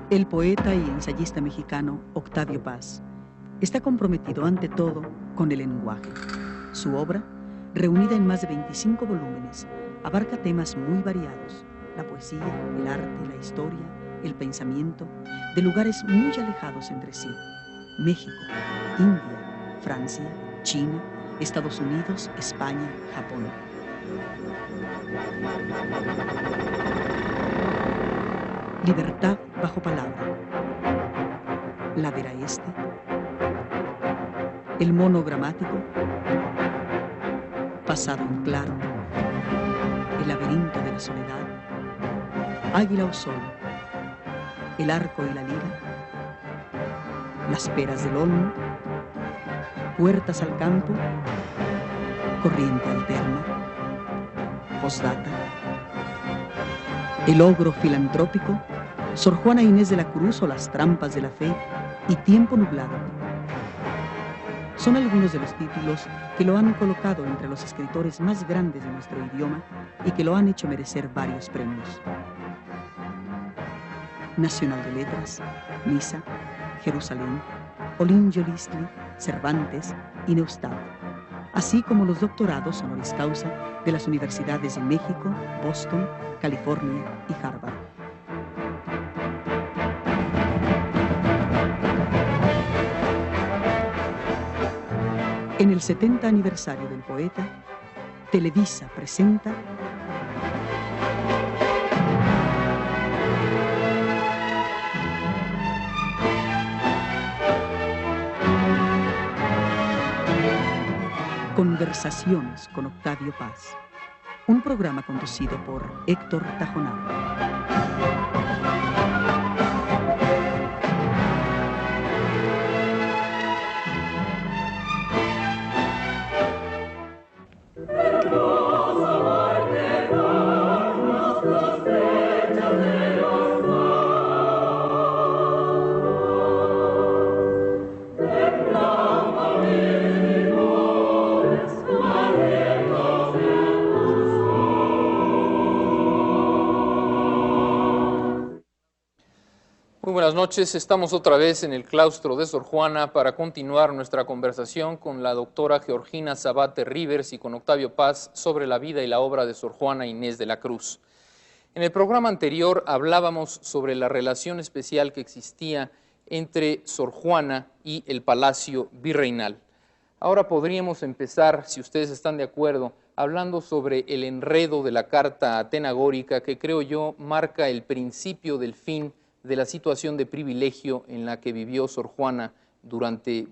El poeta y ensayista mexicano Octavio Paz está comprometido ante todo con el lenguaje. Su obra, reunida en más de 25 volúmenes, abarca temas muy variados: la poesía, el arte, la historia, el pensamiento, de lugares muy alejados entre sí: México, India, Francia, China, Estados Unidos, España, Japón. Libertad bajo palabra, Ladera Este, El mono gramático, Pasado en claro, El laberinto de la soledad, Águila o sol, El arco y la lira, Las peras del olmo, Puertas al campo, Corriente alterna, Postdata, El ogro filantrópico, Sor Juana Inés de la Cruz o Las trampas de la fe y Tiempo nublado. Son algunos de los títulos que lo han colocado entre los escritores más grandes de nuestro idioma y que lo han hecho merecer varios premios: Nacional de Letras, Niza, Jerusalén, Olin Yolistli, Cervantes y Neustadt, así como los doctorados honoris causa de las universidades de México, Boston, California y Harvard. En el 70 aniversario del poeta, Televisa presenta Conversaciones con Octavio Paz, un programa conducido por Héctor Tajonar. Buenas noches, estamos otra vez en el claustro de Sor Juana para continuar nuestra conversación con la doctora Georgina Zabate Rivers y con Octavio Paz sobre la vida y la obra de Sor Juana Inés de la Cruz. En el programa anterior hablábamos sobre la relación especial que existía entre Sor Juana y el Palacio Virreinal. Ahora podríamos empezar, si ustedes están de acuerdo, hablando sobre el enredo de la Carta Atenagórica, que creo yo marca el principio del fin de la situación de privilegio en la que vivió Sor Juana durante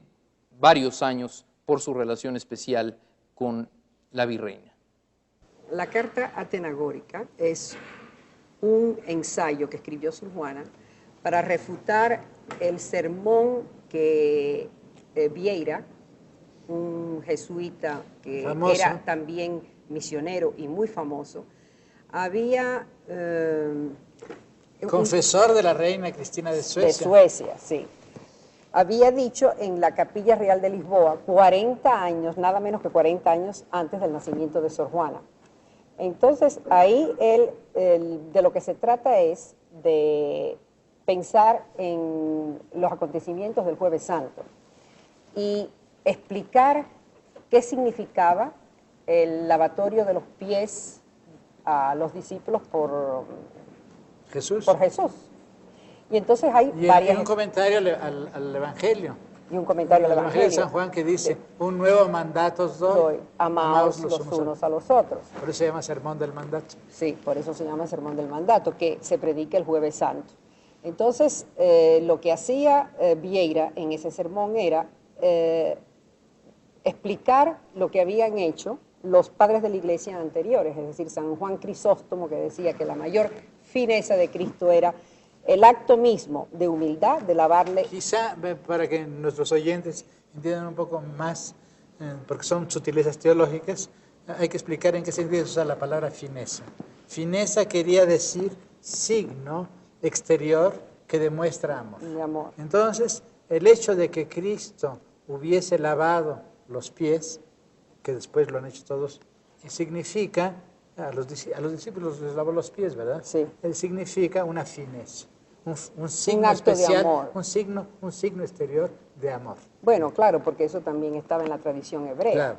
varios años por su relación especial con la virreina. La Carta Atenagórica es un ensayo que escribió Sor Juana para refutar el sermón que Vieira, un jesuita que era también misionero y muy famoso, había... confesor de la reina Cristina de Suecia. De Suecia, sí. Había dicho en la Capilla Real de Lisboa, 40 años, nada menos que 40 años antes del nacimiento de Sor Juana. Entonces, ahí de lo que se trata es de pensar en los acontecimientos del Jueves Santo y explicar qué significaba el lavatorio de los pies a los discípulos por Jesús. Y entonces hay varias... Y un comentario al Evangelio. Y un comentario al Evangelio de San Juan que dice, sí, un nuevo mandato os doy, amaos los unos a los otros. Por eso se llama Sermón del Mandato. Sí, por eso se llama Sermón del Mandato, que se predica el Jueves Santo. Entonces, lo que hacía Vieira en ese sermón era explicar lo que habían hecho los padres de la iglesia anteriores, es decir, San Juan Crisóstomo, que decía que la mayor fineza de Cristo era el acto mismo de humildad, de lavarle... Quizá para que nuestros oyentes entiendan un poco más, porque son sutilezas teológicas, hay que explicar en qué sentido se usa la palabra fineza. Fineza quería decir signo exterior que demuestra amor. De amor. Entonces, el hecho de que Cristo hubiese lavado los pies, que después lo han hecho todos, significa, a los discípulos les lavó los pies, ¿verdad? Sí. Significa una fineza. un signo acto de especial, amor. un signo exterior de amor. Bueno, claro, porque eso también estaba en la tradición hebrea. Claro.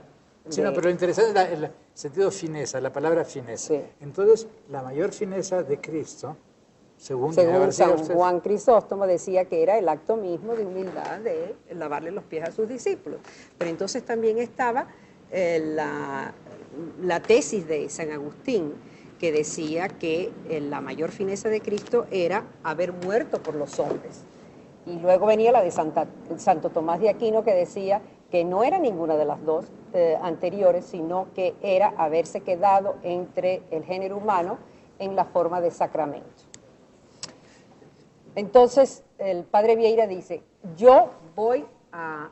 Sí, no, pero lo interesante es el sentido fineza, la palabra fineza. Sí. Entonces, la mayor fineza de Cristo, según San Juan Crisóstomo, decía que era el acto mismo de humildad de lavarle los pies a sus discípulos. Pero entonces también estaba la tesis de San Agustín, que decía que la mayor fineza de Cristo era haber muerto por los hombres. Y luego venía la de Santo Tomás de Aquino, que decía que no era ninguna de las dos anteriores, sino que era haberse quedado entre el género humano en la forma de sacramento. Entonces, el padre Vieira dice, yo voy a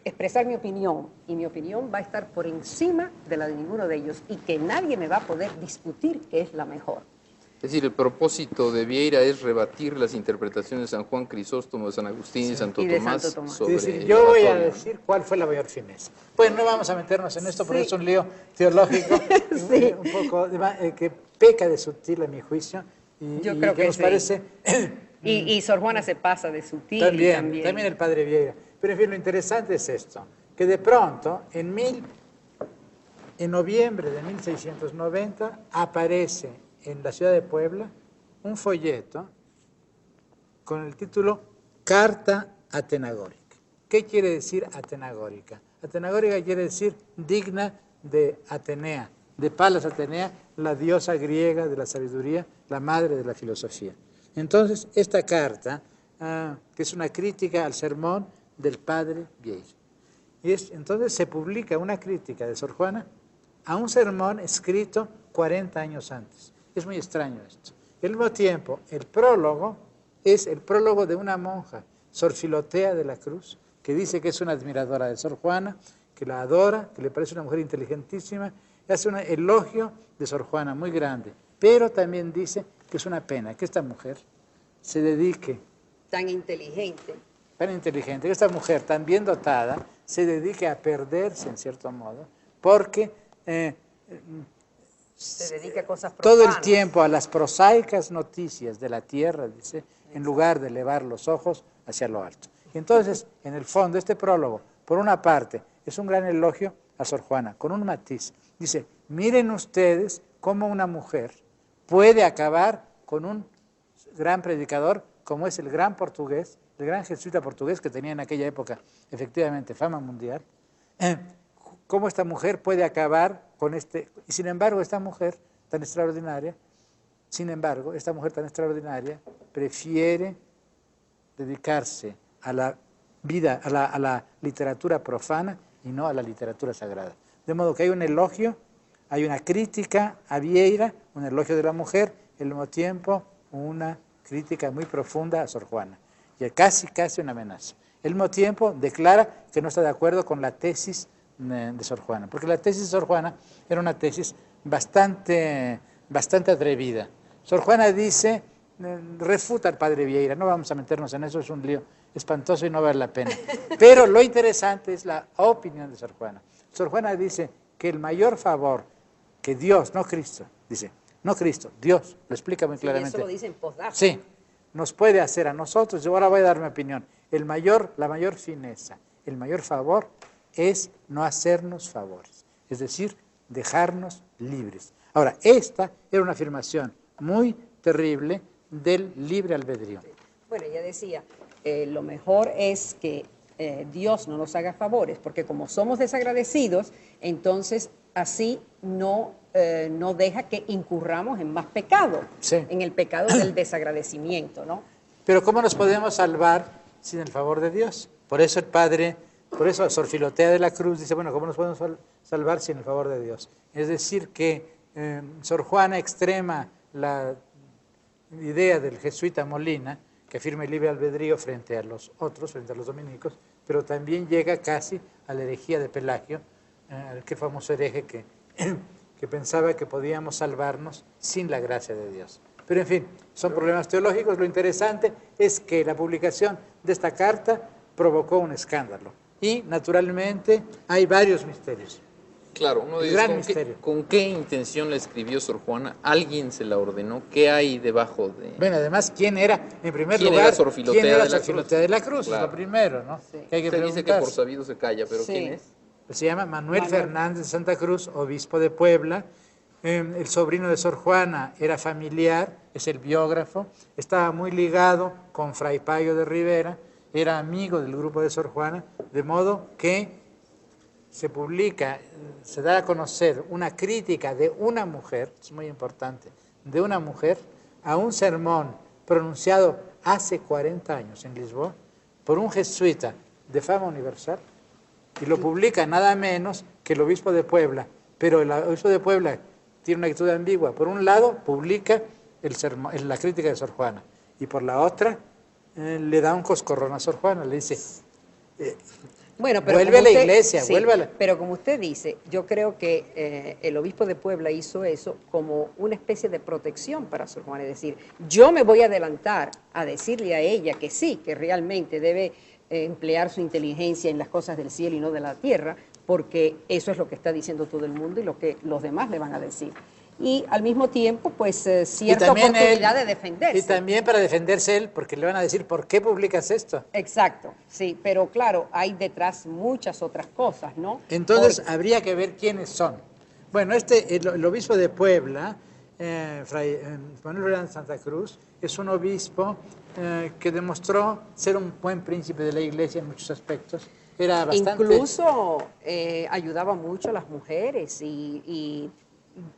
expresar mi opinión, y mi opinión va a estar por encima de la de ninguno de ellos, y que nadie me va a poder discutir que es la mejor. Es decir, el propósito de Vieira es rebatir las interpretaciones de San Juan Crisóstomo, de San Agustín y Santo Tomás sobre es decir, el yo voy a oratorio. decir cuál fue la mayor fineza. Bueno, no vamos a meternos en esto porque es un lío teológico Sí. un poco que peca de sutil a mi juicio y, Yo y creo que nos sí. parece Y Sor Juana se pasa de sutil también el padre Vieira. Pero en fin, lo interesante es esto, que de pronto en noviembre de 1690 aparece en la ciudad de Puebla un folleto con el título Carta Atenagórica. ¿Qué quiere decir atenagórica? Atenagórica quiere decir digna de Atenea, de Palas Atenea, la diosa griega de la sabiduría, la madre de la filosofía. Entonces, esta carta, que es una crítica al sermón del padre Vieira. Entonces se publica una crítica de Sor Juana a un sermón escrito 40 años antes. Es muy extraño esto. Al mismo tiempo, el prólogo es el prólogo de una monja, Sor Filotea de la Cruz, que dice que es una admiradora de Sor Juana, que la adora, que le parece una mujer inteligentísima, y hace un elogio de Sor Juana muy grande, pero también dice que es una pena que esta mujer se dedique tan inteligente, que esta mujer tan bien dotada se dedique a perderse en cierto modo, porque se dedica a cosas todo profanas. el tiempo a las prosaicas noticias de la tierra, dice, en lugar de elevar los ojos hacia lo alto. Y entonces, en el fondo, este prólogo, por una parte, es un gran elogio a Sor Juana, con un matiz. Dice, miren ustedes cómo una mujer puede acabar con un gran predicador como es el gran portugués, el gran jesuita portugués que tenía en aquella época efectivamente fama mundial, cómo esta mujer puede acabar con este, y sin embargo esta mujer tan extraordinaria, prefiere dedicarse a la vida, a la literatura profana y no a la literatura sagrada. De modo que hay un elogio, hay una crítica a Vieira, un elogio de la mujer, y al mismo tiempo una crítica muy profunda a Sor Juana, y casi una amenaza. Al mismo tiempo declara que no está de acuerdo con la tesis de Sor Juana, porque la tesis de Sor Juana era una tesis bastante atrevida. Sor Juana dice, refuta al padre Vieira, no vamos a meternos en eso, es un lío espantoso y no vale la pena. Pero lo interesante es la opinión de Sor Juana. Sor Juana dice que el mayor favor que Dios, no Cristo, dice, no Cristo, Dios, lo explica muy claramente. Eso lo dice en postdata. Sí, nos puede hacer a nosotros, yo ahora voy a dar mi opinión, la mayor fineza, el mayor favor es no hacernos favores, es decir, dejarnos libres. Ahora, esta era una afirmación muy terrible del libre albedrío. Bueno, ella decía, lo mejor es que Dios no nos haga favores, porque como somos desagradecidos, entonces así no deja que incurramos en más pecado, sí, en el pecado del desagradecimiento, ¿no? Pero ¿cómo nos podemos salvar sin el favor de Dios? Por eso Sor Filotea de la Cruz dice, bueno, ¿cómo nos podemos salvar sin el favor de Dios? Es decir, que Sor Juana extrema la idea del jesuita Molina, que afirma el libre albedrío frente a los otros, frente a los dominicos, pero también llega casi a la herejía de Pelagio, aquel famoso hereje que pensaba que podíamos salvarnos sin la gracia de Dios. Pero en fin, son problemas teológicos. Lo interesante es que la publicación de esta carta provocó un escándalo. Y naturalmente hay varios misterios. Claro, uno dice, gran misterio. ¿con qué intención la escribió Sor Juana? ¿Alguien se la ordenó? ¿Qué hay debajo de...? Bueno, además, ¿quién era? En primer ¿Quién lugar, era Sor Filotea ¿quién era de la Sor Filotea de la Cruz? Claro. Es lo primero, ¿no? Sí. Que hay que Usted dice que preguntarse. por sabido se calla, pero Sí. ¿quién es? Se llama Manuel Fernández de Santa Cruz, obispo de Puebla. El sobrino de Sor Juana era familiar, es el biógrafo, estaba muy ligado con Fray Payo de Rivera, era amigo del grupo de Sor Juana, de modo que se publica, se da a conocer una crítica de una mujer, es muy importante, de una mujer a un sermón pronunciado hace 40 años en Lisboa por un jesuita de fama universal, y lo publica nada menos que el obispo de Puebla, pero el obispo de Puebla tiene una actitud ambigua. Por un lado, publica la crítica de Sor Juana, y por la otra, le da un coscorrón a Sor Juana, le dice, Bueno, pero vuelve a como la usted- iglesia, sí, vuelve a la... Pero como usted dice, yo creo que el obispo de Puebla hizo eso como una especie de protección para Sor Juana. Es decir, yo me voy a adelantar a decirle a ella que sí, que realmente debe emplear su inteligencia en las cosas del cielo y no de la tierra, porque eso es lo que está diciendo todo el mundo y lo que los demás le van a decir. Y al mismo tiempo, pues, cierta también oportunidad él- de defenderse. Y también para defenderse él, porque le van a decir, ¿por qué publicas esto? Exacto, sí, pero claro, hay detrás muchas otras cosas, ¿no? Entonces, Porque- habría que ver quiénes son. Bueno, el obispo de Puebla, Fray Manuel Fernández de Santa Cruz, es un obispo que demostró ser un buen príncipe de la iglesia en muchos aspectos. Era bastante... Incluso ayudaba mucho a las mujeres y,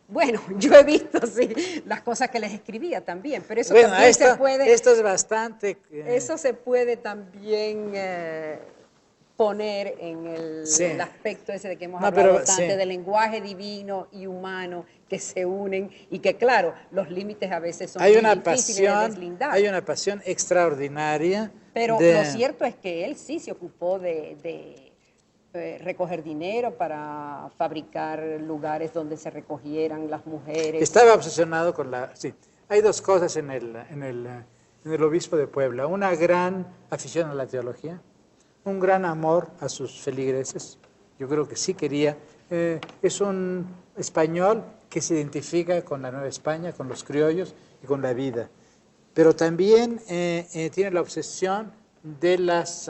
bueno, yo he visto sí, las cosas que les escribía también, pero eso Bueno, también se puede, esto es bastante... eso se puede también poner en Sí. el aspecto ese de que hemos No, hablado pero, tanto, sí. del lenguaje divino y humano que se unen y que claro, los límites a veces son hay muy una difíciles de pasión, deslindar. hay una pasión extraordinaria. Pero de- lo cierto es que él sí se ocupó de recoger dinero para fabricar lugares donde se recogieran las mujeres. Estaba obsesionado con la... Sí, hay dos cosas en el obispo de Puebla. Una gran afición a la teología, un gran amor a sus feligreses. Yo creo que sí quería. Es un español que se identifica con la Nueva España, con los criollos y con la vida. Pero también tiene la obsesión de las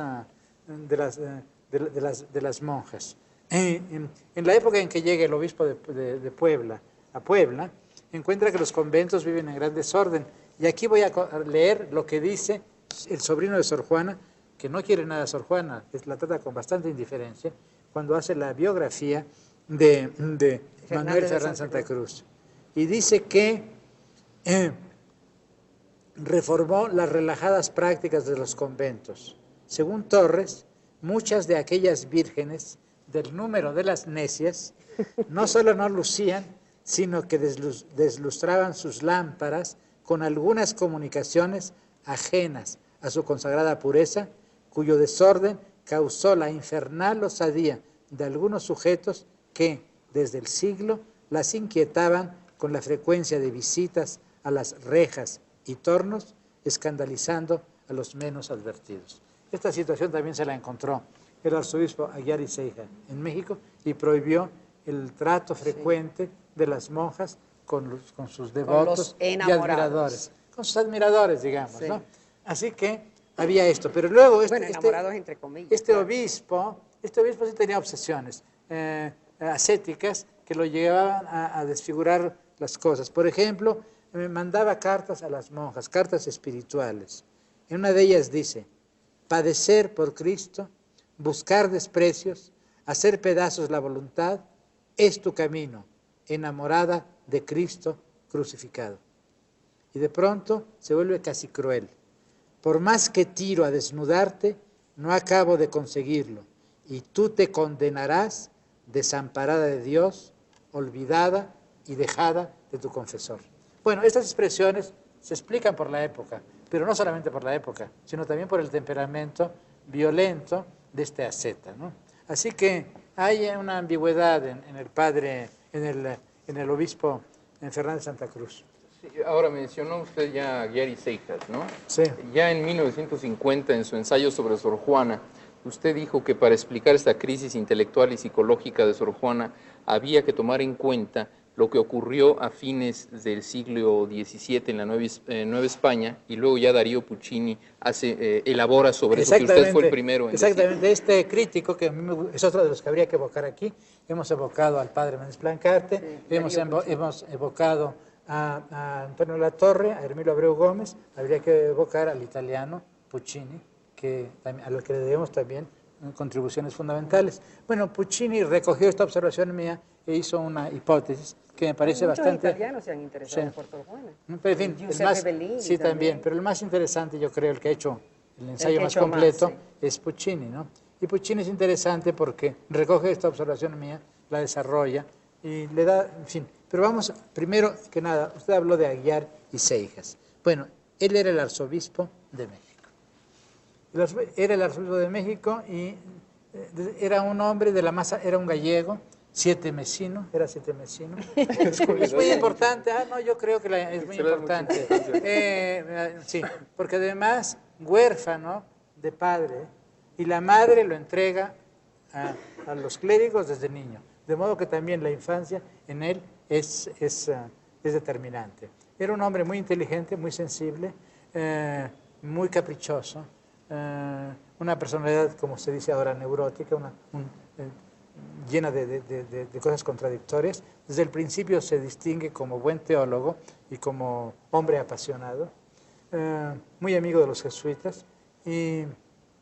monjas. En la época en que llega el obispo de Puebla a Puebla, encuentra que los conventos viven en gran desorden. Y aquí voy a leer lo que dice el sobrino de Sor Juana, que no quiere nada a Sor Juana, la trata con bastante indiferencia, cuando hace la biografía de Manuel Fernández Santa Cruz. Y dice que reformó las relajadas prácticas de los conventos. Según Torres, muchas de aquellas vírgenes del número de las necias no solo no lucían, sino que deslustraban sus lámparas con algunas comunicaciones ajenas a su consagrada pureza, cuyo desorden causó la infernal osadía de algunos sujetos que, desde el siglo, las inquietaban con la frecuencia de visitas a las rejas y tornos, escandalizando a los menos advertidos. Esta situación también se la encontró el arzobispo Aguiar y Ceja en México y prohibió el trato frecuente de las monjas con sus devotos y admiradores. Con sus admiradores, digamos, sí. ¿No? Así que había esto. Pero luego enamorados entre comillas. Este obispo sí tenía obsesiones ascéticas que lo llevaban a desfigurar las cosas. Por ejemplo, mandaba cartas a las monjas, cartas espirituales. En una de ellas dice: padecer por Cristo, buscar desprecios, hacer pedazos la voluntad, es tu camino, enamorada de Cristo crucificado. Y de pronto se vuelve casi cruel. Por más que tiro a desnudarte, no acabo de conseguirlo, y tú te condenarás desamparada de Dios, olvidada y dejada de tu confesor. Bueno, estas expresiones se explican por la época, pero no solamente por la época, sino también por el temperamento violento de este asceta, ¿no? Así que hay una ambigüedad en el padre, en el obispo Fernández Santa Cruz. Sí, ahora mencionó usted ya a Aguiar y Seijas, ¿no? Sí. Ya en 1950, en su ensayo sobre Sor Juana, usted dijo que para explicar esta crisis intelectual y psicológica de Sor Juana, había que tomar en cuenta lo que ocurrió a fines del siglo XVII en la Nueva España, y luego ya Darío Puccini elabora sobre eso, que usted fue el primero en Exactamente, este crítico, que a mí es otro de los que habría que evocar aquí. Hemos evocado al padre Méndez Plancarte, sí, hemos evocado a Antonio Latorre, a Hermilo Abreu Gómez, habría que evocar al italiano Puccini, a lo que le debemos también contribuciones fundamentales. Bueno, Puccini recogió esta observación mía e hizo una hipótesis que me parece bastante... Muchos italianos se han interesado por Sor Juana. Pero en fin, sí, también, pero el más interesante, yo creo, el que ha hecho el ensayo más completo, es Puccini, ¿no? Y Puccini es interesante porque recoge esta observación mía, la desarrolla y le da, en fin. Pero vamos, primero que nada, usted habló de Aguiar y Seijas. Bueno, él era el arzobispo de México. Era el arzobispo de México y era un hombre de la masa, era un gallego, sietemesino. Es muy importante, yo creo que es muy importante. Sí, porque además, huérfano de padre, y la madre lo entrega a los clérigos desde niño. De modo que también la infancia en él es determinante. Era un hombre muy inteligente, muy sensible, muy caprichoso, una personalidad, como se dice ahora, neurótica, llena de cosas contradictorias. Desde el principio se distingue como buen teólogo y como hombre apasionado, muy amigo de los jesuitas, y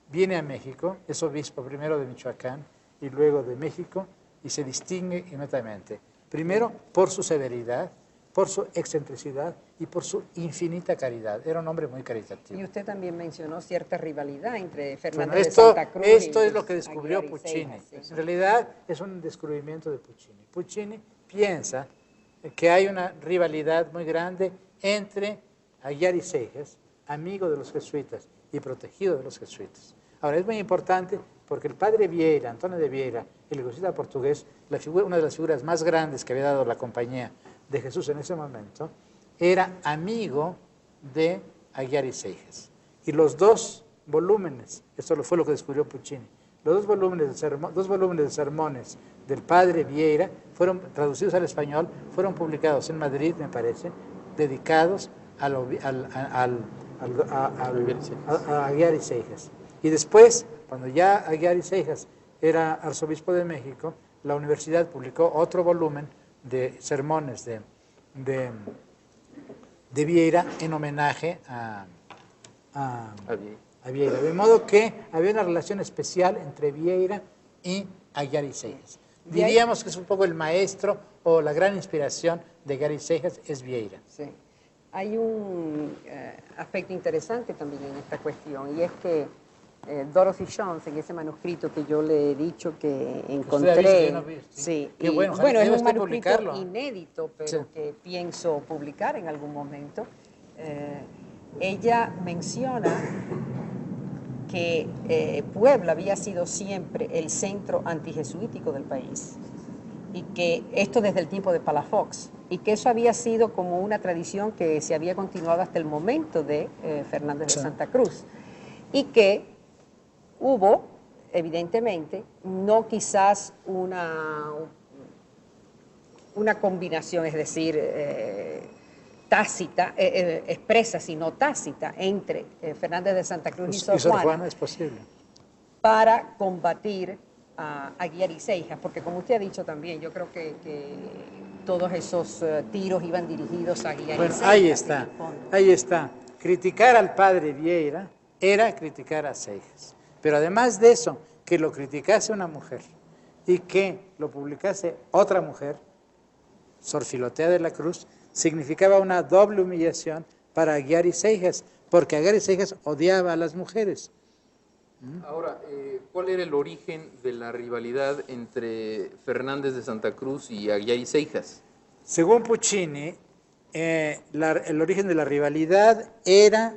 viene a México, es obispo primero de Michoacán y luego de México, y se distingue inmediatamente. Primero por su severidad, por su excentricidad y por su infinita caridad. Era un hombre muy caritativo. Y usted también mencionó cierta rivalidad entre Fernández de Santa Cruz y esto es lo que descubrió Puccini. En realidad es un descubrimiento de Puccini. Puccini piensa que hay una rivalidad muy grande entre Aguiar y Seijas, amigo de los jesuitas y protegido de los jesuitas. Ahora, es muy importante porque el padre Vieira, Antonio de Vieira, el jesuita portugués, una de las figuras más grandes que había dado la compañía de Jesús en ese momento, era amigo de Aguiar y Seijas. Y los dos volúmenes, esto fue lo que descubrió Puccini, los dos volúmenes de sermones del padre Vieira fueron traducidos al español, fueron publicados en Madrid, me parece, dedicados a Aguiar y Seijas. Y después, cuando ya Aguiar y Seijas era arzobispo de México, la universidad publicó otro volumen de sermones de Vieira en homenaje a Vieira. De modo que había una relación especial entre Vieira y Aguiar y Seijas. Diríamos que es un poco el maestro o la gran inspiración de Aguiar y Seijas es Vieira. Sí. Hay un aspecto interesante también en esta cuestión, y es que Dorothy Jones, en ese manuscrito que yo le he dicho que encontré, sí, qué bueno, es un manuscrito inédito, pero que pienso publicar en algún momento. Ella menciona que Puebla había sido siempre el centro antijesuítico del país, y que esto desde el tiempo de Palafox, y que eso había sido como una tradición que se había continuado hasta el momento de Fernández de Santa Cruz, y que hubo, evidentemente, no quizás una combinación, es decir, tácita, expresa, sino tácita, entre Fernández de Santa Cruz y Sor Juana, es posible, para combatir a Aguiar y Seijas, porque como usted ha dicho también, yo creo que todos esos tiros iban dirigidos a Aguiar y Seijas. Ahí está. Criticar al padre Vieira era criticar a Seijas. Pero además de eso, que lo criticase una mujer y que lo publicase otra mujer, Sor Filotea de la Cruz, significaba una doble humillación para Aguiar y Seijas, porque Aguiar y Seijas odiaba a las mujeres. Ahora, ¿cuál era el origen de la rivalidad entre Fernández de Santa Cruz y Aguiar y Seijas? Según Puccini, el origen de la rivalidad era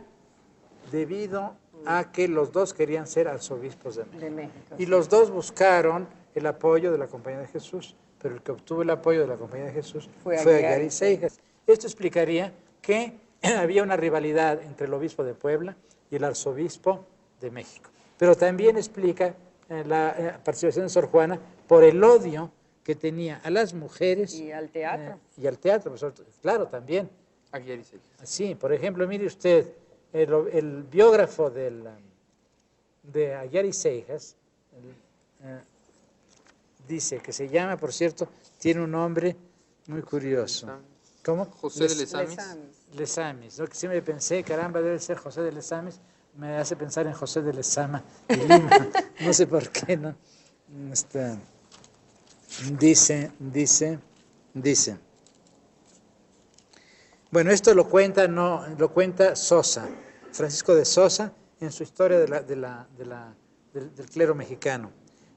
debido a que los dos querían ser arzobispos de México. Y los dos buscaron el apoyo de la Compañía de Jesús, pero el que obtuvo el apoyo de la Compañía de Jesús fue Aguiar y Seijas. Esto explicaría que había una rivalidad entre el obispo de Puebla y el arzobispo de México. Pero también explica la participación de Sor Juana por el odio que tenía a las mujeres Y al teatro. y al teatro, claro, también. Aguiar y Seijas. Sí, por ejemplo, mire usted, el biógrafo de Aguiar y Seijas dice que se llama, por cierto, tiene un nombre muy curioso. ¿Cómo? José de Lesamis. Lesamis. Lo que siempre pensé, caramba, debe ser José de Lesamis, me hace pensar en José de Lezama de Lima. No sé por qué, ¿no? Dice. Bueno, esto lo cuenta Sosa, Francisco de Sosa, en su historia del clero mexicano.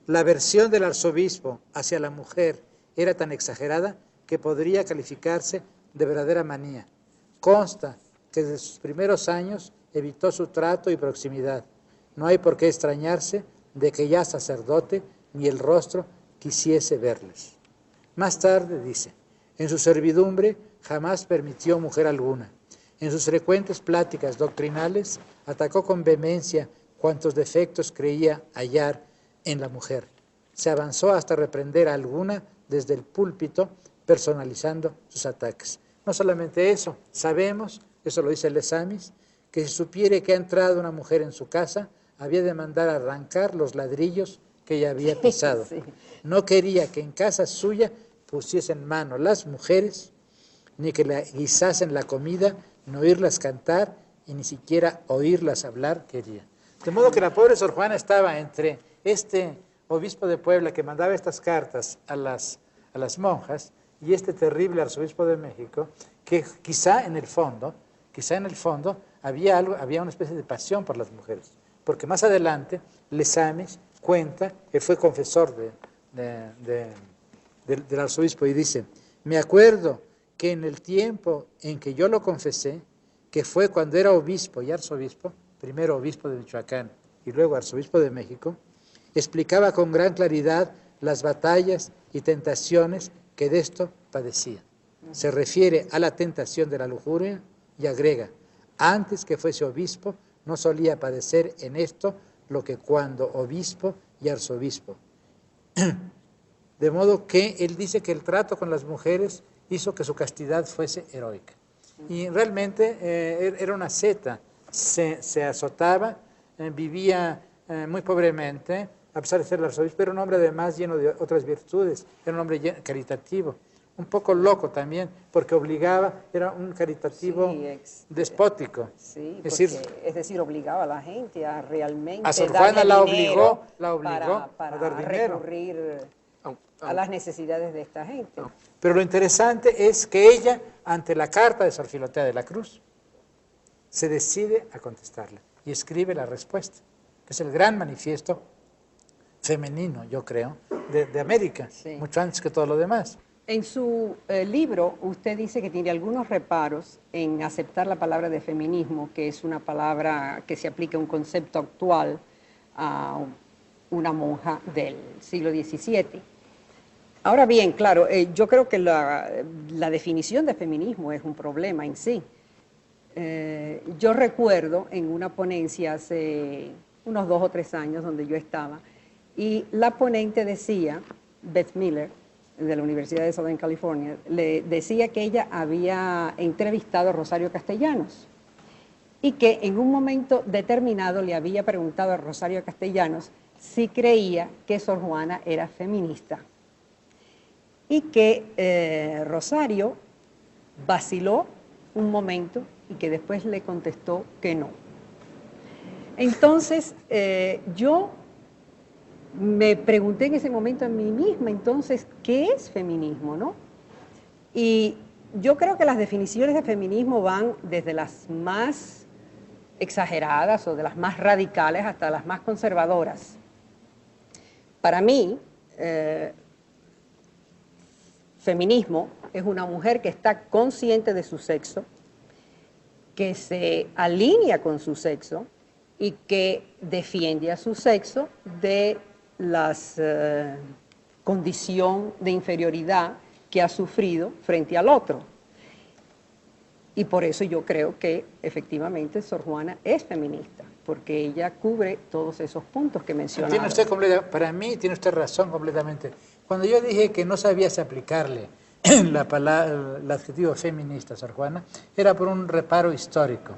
La versión del arzobispo hacia la mujer era tan exagerada que podría calificarse de verdadera manía. Consta que desde sus primeros años evitó su trato y proximidad. No hay por qué extrañarse de que ya sacerdote ni el rostro quisiese verles. Más tarde dice, en su servidumbre jamás permitió mujer alguna. En sus frecuentes pláticas doctrinales atacó con vehemencia cuantos defectos creía hallar en la mujer. Se avanzó hasta reprender a alguna desde el púlpito, personalizando sus ataques. No solamente eso, sabemos, eso lo dice Lesamis, que si supiere que ha entrado una mujer en su casa, había de mandar arrancar los ladrillos que ella había pisado. Sí. No quería que en casa suya pusiesen mano las mujeres, ni que le guisasen la comida, ni oírlas cantar, y ni siquiera oírlas hablar quería. De modo que la pobre Sor Juana estaba entre este obispo de Puebla que mandaba estas cartas a las monjas y este terrible arzobispo de México, que quizá en el fondo había una especie de pasión por las mujeres. Porque más adelante, Lesamis cuenta, él fue confesor del arzobispo y dice, me acuerdo que en el tiempo en que yo lo confesé, que fue cuando era obispo y arzobispo, primero obispo de Michoacán y luego arzobispo de México, explicaba con gran claridad las batallas y tentaciones que de esto padecía. Se refiere a la tentación de la lujuria y agrega, antes que fuese obispo, no solía padecer en esto lo que cuando obispo y arzobispo. De modo que él dice que el trato con las mujeres hizo que su castidad fuese heroica. Y realmente era una asceta, se azotaba, vivía muy pobremente, a pesar de ser el arzobispo, era un hombre además lleno de otras virtudes, era un hombre caritativo, un poco loco también, porque era un caritativo despótico. Sí, es decir, obligaba a la gente a realmente a Sor Juana la obligó para a dar dinero. Recurrir a las necesidades de esta gente. Pero lo interesante es que ella, ante la carta de Sor Filotea de la Cruz, se decide a contestarla y escribe la respuesta, que es el gran manifiesto femenino, yo creo, de América, sí, mucho antes que todo lo demás. En su libro, usted dice que tiene algunos reparos en aceptar la palabra de feminismo, que es una palabra que se aplica a un concepto actual a una monja del siglo XVII. Ahora bien, claro, yo creo que la definición de feminismo es un problema en sí. Yo recuerdo en una ponencia hace unos 2 o 3 años donde yo estaba, y la ponente decía, Beth Miller, de la Universidad de Southern California, le decía que ella había entrevistado a Rosario Castellanos y que en un momento determinado le había preguntado a Rosario Castellanos si creía que Sor Juana era feminista. Y que Rosario vaciló un momento y que después le contestó que no. Entonces, yo me pregunté en ese momento a mí misma, entonces, ¿qué es feminismo, no? Y yo creo que las definiciones de feminismo van desde las más exageradas o de las más radicales hasta las más conservadoras. Para mí, feminismo es una mujer que está consciente de su sexo, que se alinea con su sexo y que defiende a su sexo de la condición de inferioridad que ha sufrido frente al otro. Y por eso yo creo que efectivamente Sor Juana es feminista, porque ella cubre todos esos puntos que mencionaba. Para mí tiene usted razón completamente. Cuando yo dije que no sabías aplicarle el adjetivo feminista a Sor Juana, era por un reparo histórico.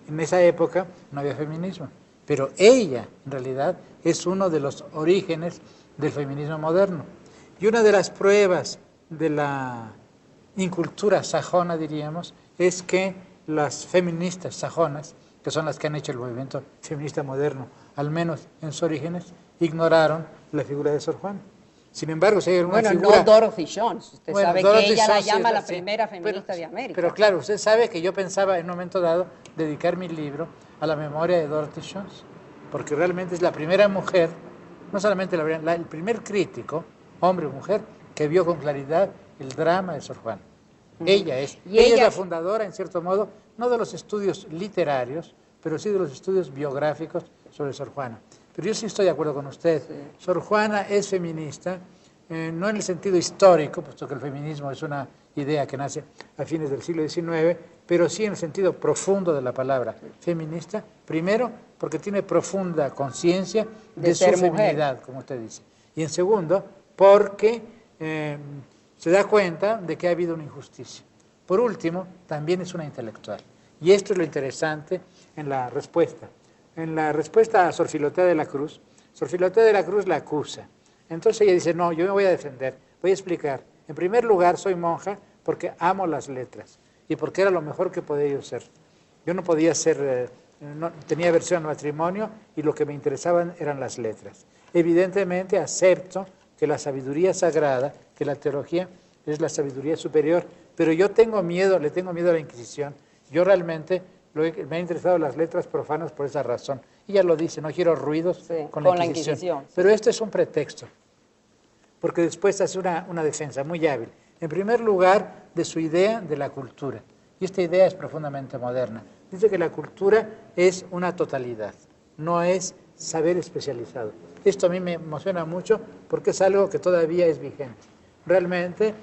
En esa época no había feminismo, pero ella, en realidad, es uno de los orígenes del feminismo moderno. Y una de las pruebas de la incultura sajona, diríamos, es que las feministas sajonas, que son las que han hecho el movimiento feminista moderno, al menos en sus orígenes, ignoraron la figura de Sor Juana. Sin embargo, si hay alguna figura... no Dorothy Jones. Usted sabe Dorothy que ella la Jones, llama sí, la sí, primera feminista de América. Pero claro, usted sabe que yo pensaba en un momento dado dedicar mi libro a la memoria de Dorothy Jones, porque realmente es la primera mujer, no solamente el primer crítico, hombre o mujer, que vio con claridad el drama de Sor Juana. Ella es la fundadora, en cierto modo, no de los estudios literarios, pero sí de los estudios biográficos sobre Sor Juana. Pero yo sí estoy de acuerdo con usted. Sí. Sor Juana es feminista, no en el sentido histórico, puesto que el feminismo es una idea que nace a fines del siglo XIX, pero sí en el sentido profundo de la palabra feminista. Primero, porque tiene profunda conciencia de su feminidad, como usted dice. Y en segundo, porque se da cuenta de que ha habido una injusticia. Por último, también es una intelectual. Y esto es lo interesante en la respuesta. En la respuesta a Sor Filotea de la Cruz, Sor Filotea de la Cruz la acusa. Entonces ella dice, no, yo me voy a defender, voy a explicar. En primer lugar, soy monja porque amo las letras y porque era lo mejor que podía yo ser. Yo no podía ser, no, tenía aversión al matrimonio y lo que me interesaban eran las letras. Evidentemente acepto que la sabiduría sagrada, que la teología es la sabiduría superior, pero yo tengo miedo, le tengo miedo a la Inquisición. Yo realmente me han interesado las letras profanas por esa razón. Ella lo dice, no quiero ruidos con la Inquisición. Pero esto es un pretexto, porque después hace una defensa muy hábil. En primer lugar, de su idea de la cultura. Y esta idea es profundamente moderna. Dice que la cultura es una totalidad, no es saber especializado. Esto a mí me emociona mucho porque es algo que todavía es vigente. Realmente,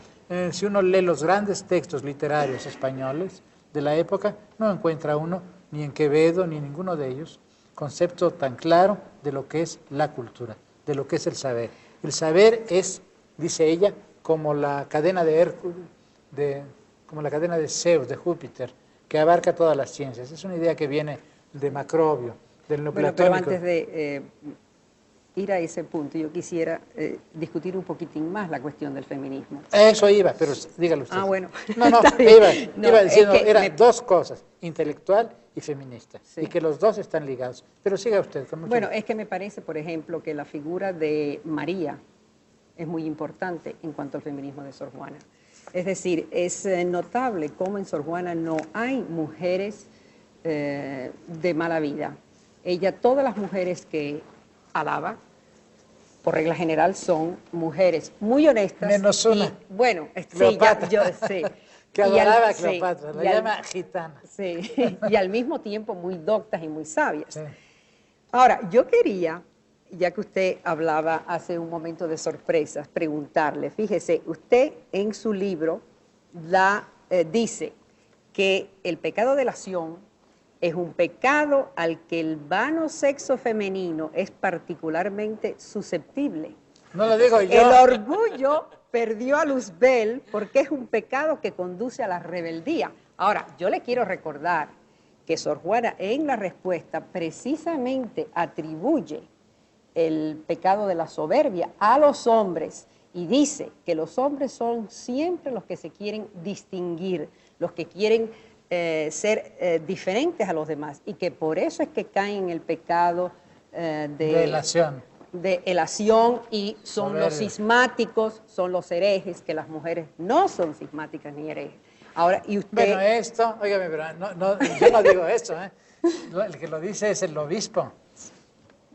si uno lee los grandes textos literarios españoles de la época, no encuentra uno, ni en Quevedo, ni en ninguno de ellos, concepto tan claro de lo que es la cultura, de lo que es el saber. El saber es, dice ella, como la cadena de Hércules, como la cadena de Zeus, de Júpiter, que abarca todas las ciencias. Es una idea que viene de Macrobio, del neoplatónico. Pero antes de ir a ese punto, yo quisiera discutir un poquitín más la cuestión del feminismo. Eso iba, pero dígalo usted. Ah, bueno. No, iba diciendo, eran dos cosas, intelectual y feminista, sí. Y que los dos están ligados. Pero siga usted. Bueno, es que me parece, por ejemplo, que la figura de María es muy importante en cuanto al feminismo de Sor Juana. Es decir, es notable cómo en Sor Juana no hay mujeres de mala vida. Ella, todas las mujeres que alaba, por regla general, son mujeres muy honestas. Menos una. Y, bueno, sí, yo sé. Que adoraba a Cleopatra, la llama gitana. Sí, y al mismo tiempo muy doctas y muy sabias. Sí. Ahora, yo quería, ya que usted hablaba hace un momento de sorpresas, preguntarle, fíjese, usted en su libro dice que el pecado de delación es un pecado al que el vano sexo femenino es particularmente susceptible. No lo digo yo. El orgullo perdió a Luzbel porque es un pecado que conduce a la rebeldía. Ahora, yo le quiero recordar que Sor Juana en la respuesta precisamente atribuye el pecado de la soberbia a los hombres y dice que los hombres son siempre los que se quieren distinguir, los que quieren ser diferentes a los demás y que por eso es que caen en el pecado de elación y son soberbia. Los cismáticos, son los herejes, que las mujeres no son cismáticas ni herejes. Ahora, y usted... Bueno, esto, óigame, pero yo no digo esto, el que lo dice es el obispo.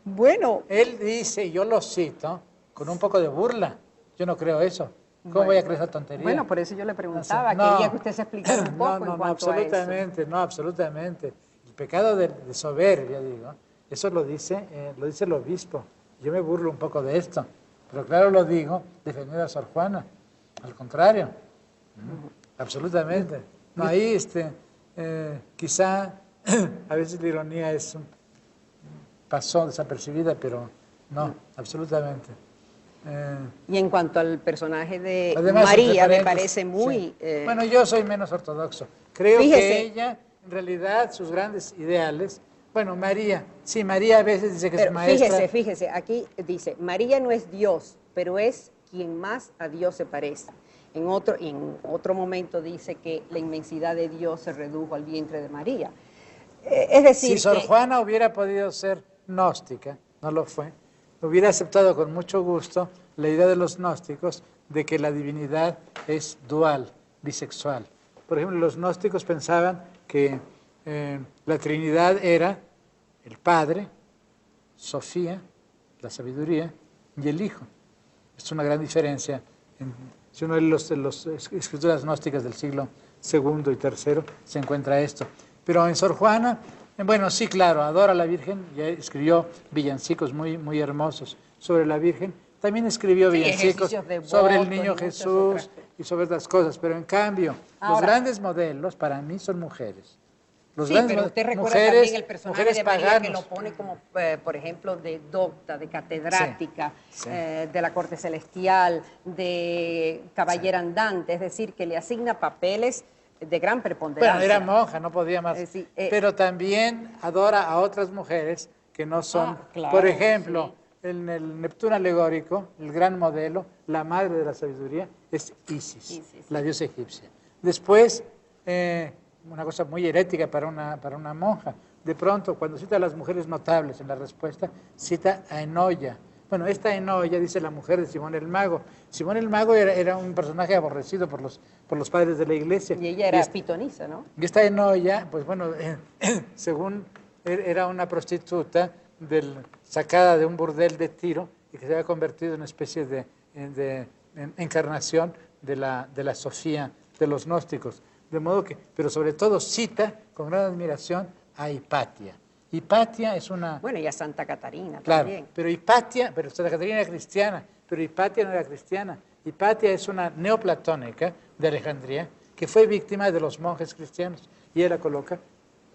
Bueno... Él dice, yo lo cito, con un poco de burla, yo no creo eso. ¿Cómo voy a creer esa tontería? Bueno, por eso yo le preguntaba, quería que usted se explicara un poco en cuanto a eso. No, absolutamente. El pecado de soberbia, digo, eso lo dice el obispo. Yo me burlo un poco de esto, pero claro lo digo, defendiendo a Sor Juana. Al contrario, absolutamente. No, ahí quizá a veces la ironía pasó desapercibida, pero no, absolutamente. Y en cuanto al personaje de Además, María, me entre parece paréntesis, muy... sí. Bueno, yo soy menos ortodoxo. Creo Fíjese. que ella, en realidad, sus grandes ideales... Bueno, María, sí, María a veces dice que pero su maestra... fíjese, aquí dice, María no es Dios, pero es quien más a Dios se parece. En otro momento dice que la inmensidad de Dios se redujo al vientre de María. Es decir, Si Sor Juana hubiera podido ser gnóstica, no lo fue, hubiera aceptado con mucho gusto la idea de los gnósticos de que la divinidad es dual, bisexual. Por ejemplo, los gnósticos pensaban que la Trinidad era el Padre, Sofía, la sabiduría, y el Hijo. Es una gran diferencia. Si uno lee las escrituras gnósticas del siglo II y III, se encuentra esto. Pero en Sor Juana, bueno, sí, claro, adora a la Virgen, ya escribió villancicos muy, muy hermosos sobre la Virgen. También escribió villancicos sobre el niño Jesús y sobre otras cosas. Pero en cambio, los grandes modelos para mí son mujeres. Los sí, pero usted recuerda también el personaje de María que lo pone como, por ejemplo, de docta, de catedrática, sí, sí. De la corte celestial, de caballera andante, es decir, que le asigna papeles de gran preponderancia. Bueno, era monja, no podía más. Pero también adora a otras mujeres que no son, claro, por ejemplo, en el Neptuno alegórico, el gran modelo, la madre de la sabiduría, es Isis, la diosa egipcia. Después, una cosa muy herética para una monja. De pronto, cuando cita a las mujeres notables en la respuesta, cita a Enoya. Bueno, esta Enoya dice la mujer de Simón el Mago. Simón el Mago era un personaje aborrecido por los padres de la iglesia. Y ella era pitonisa, ¿no? Y esta Enoya, pues bueno, según era una prostituta sacada de un burdel de Tiro y que se había convertido en una especie de encarnación de la Sofía de los gnósticos. De modo que, pero sobre todo cita con gran admiración a Hipatia. Hipatia es una... Bueno, y a Santa Catarina claro, también. pero Santa Catarina era cristiana, pero Hipatia no era cristiana. Hipatia es una neoplatónica de Alejandría que fue víctima de los monjes cristianos y ella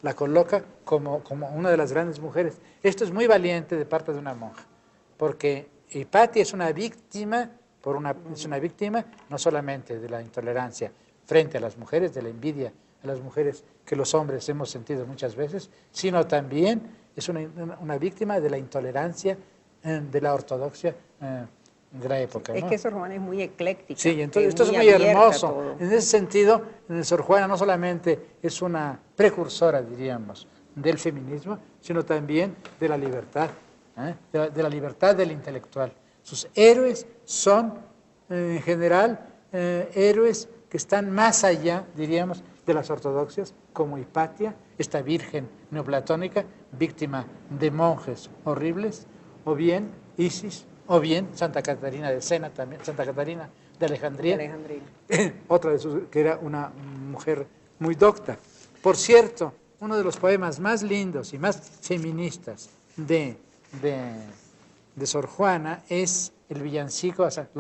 la coloca como una de las grandes mujeres. Esto es muy valiente de parte de una monja, porque Hipatia es una víctima, no solamente de la intolerancia frente a las mujeres, de la envidia a las mujeres que los hombres hemos sentido muchas veces, sino también es una víctima de la intolerancia de la ortodoxia de la época. Es ¿no? que Sor Juana es muy ecléctica. Sí, entonces esto es muy hermoso. En ese sentido, Sor Juana no solamente es una precursora, diríamos, del feminismo, sino también de la libertad, de la libertad del intelectual. Sus héroes son, en general, héroes que están más allá, diríamos, de las ortodoxias, como Hipatia, esta virgen neoplatónica, víctima de monjes horribles, o bien Isis, o bien Santa Catarina de Siena, también Santa Catarina de Alejandría, otra que era una mujer muy docta. Por cierto, uno de los poemas más lindos y más feministas de Sor Juana es los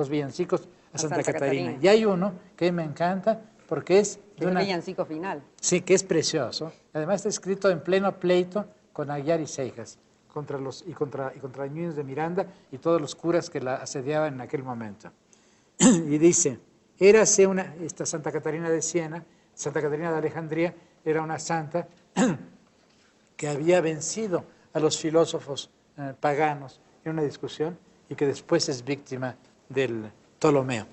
villancicos a Santa Catarina. Y hay uno que me encanta porque es un villancico final. Sí, que es precioso. Además está escrito en pleno pleito con Aguiar y Seijas contra Núñez de Miranda y todos los curas que la asediaban en aquel momento. Y dice, esta Santa Catarina de Siena, Santa Catarina de Alejandría, era una santa que había vencido a los filósofos paganos en una discusión y que después es víctima del Ptolomeo.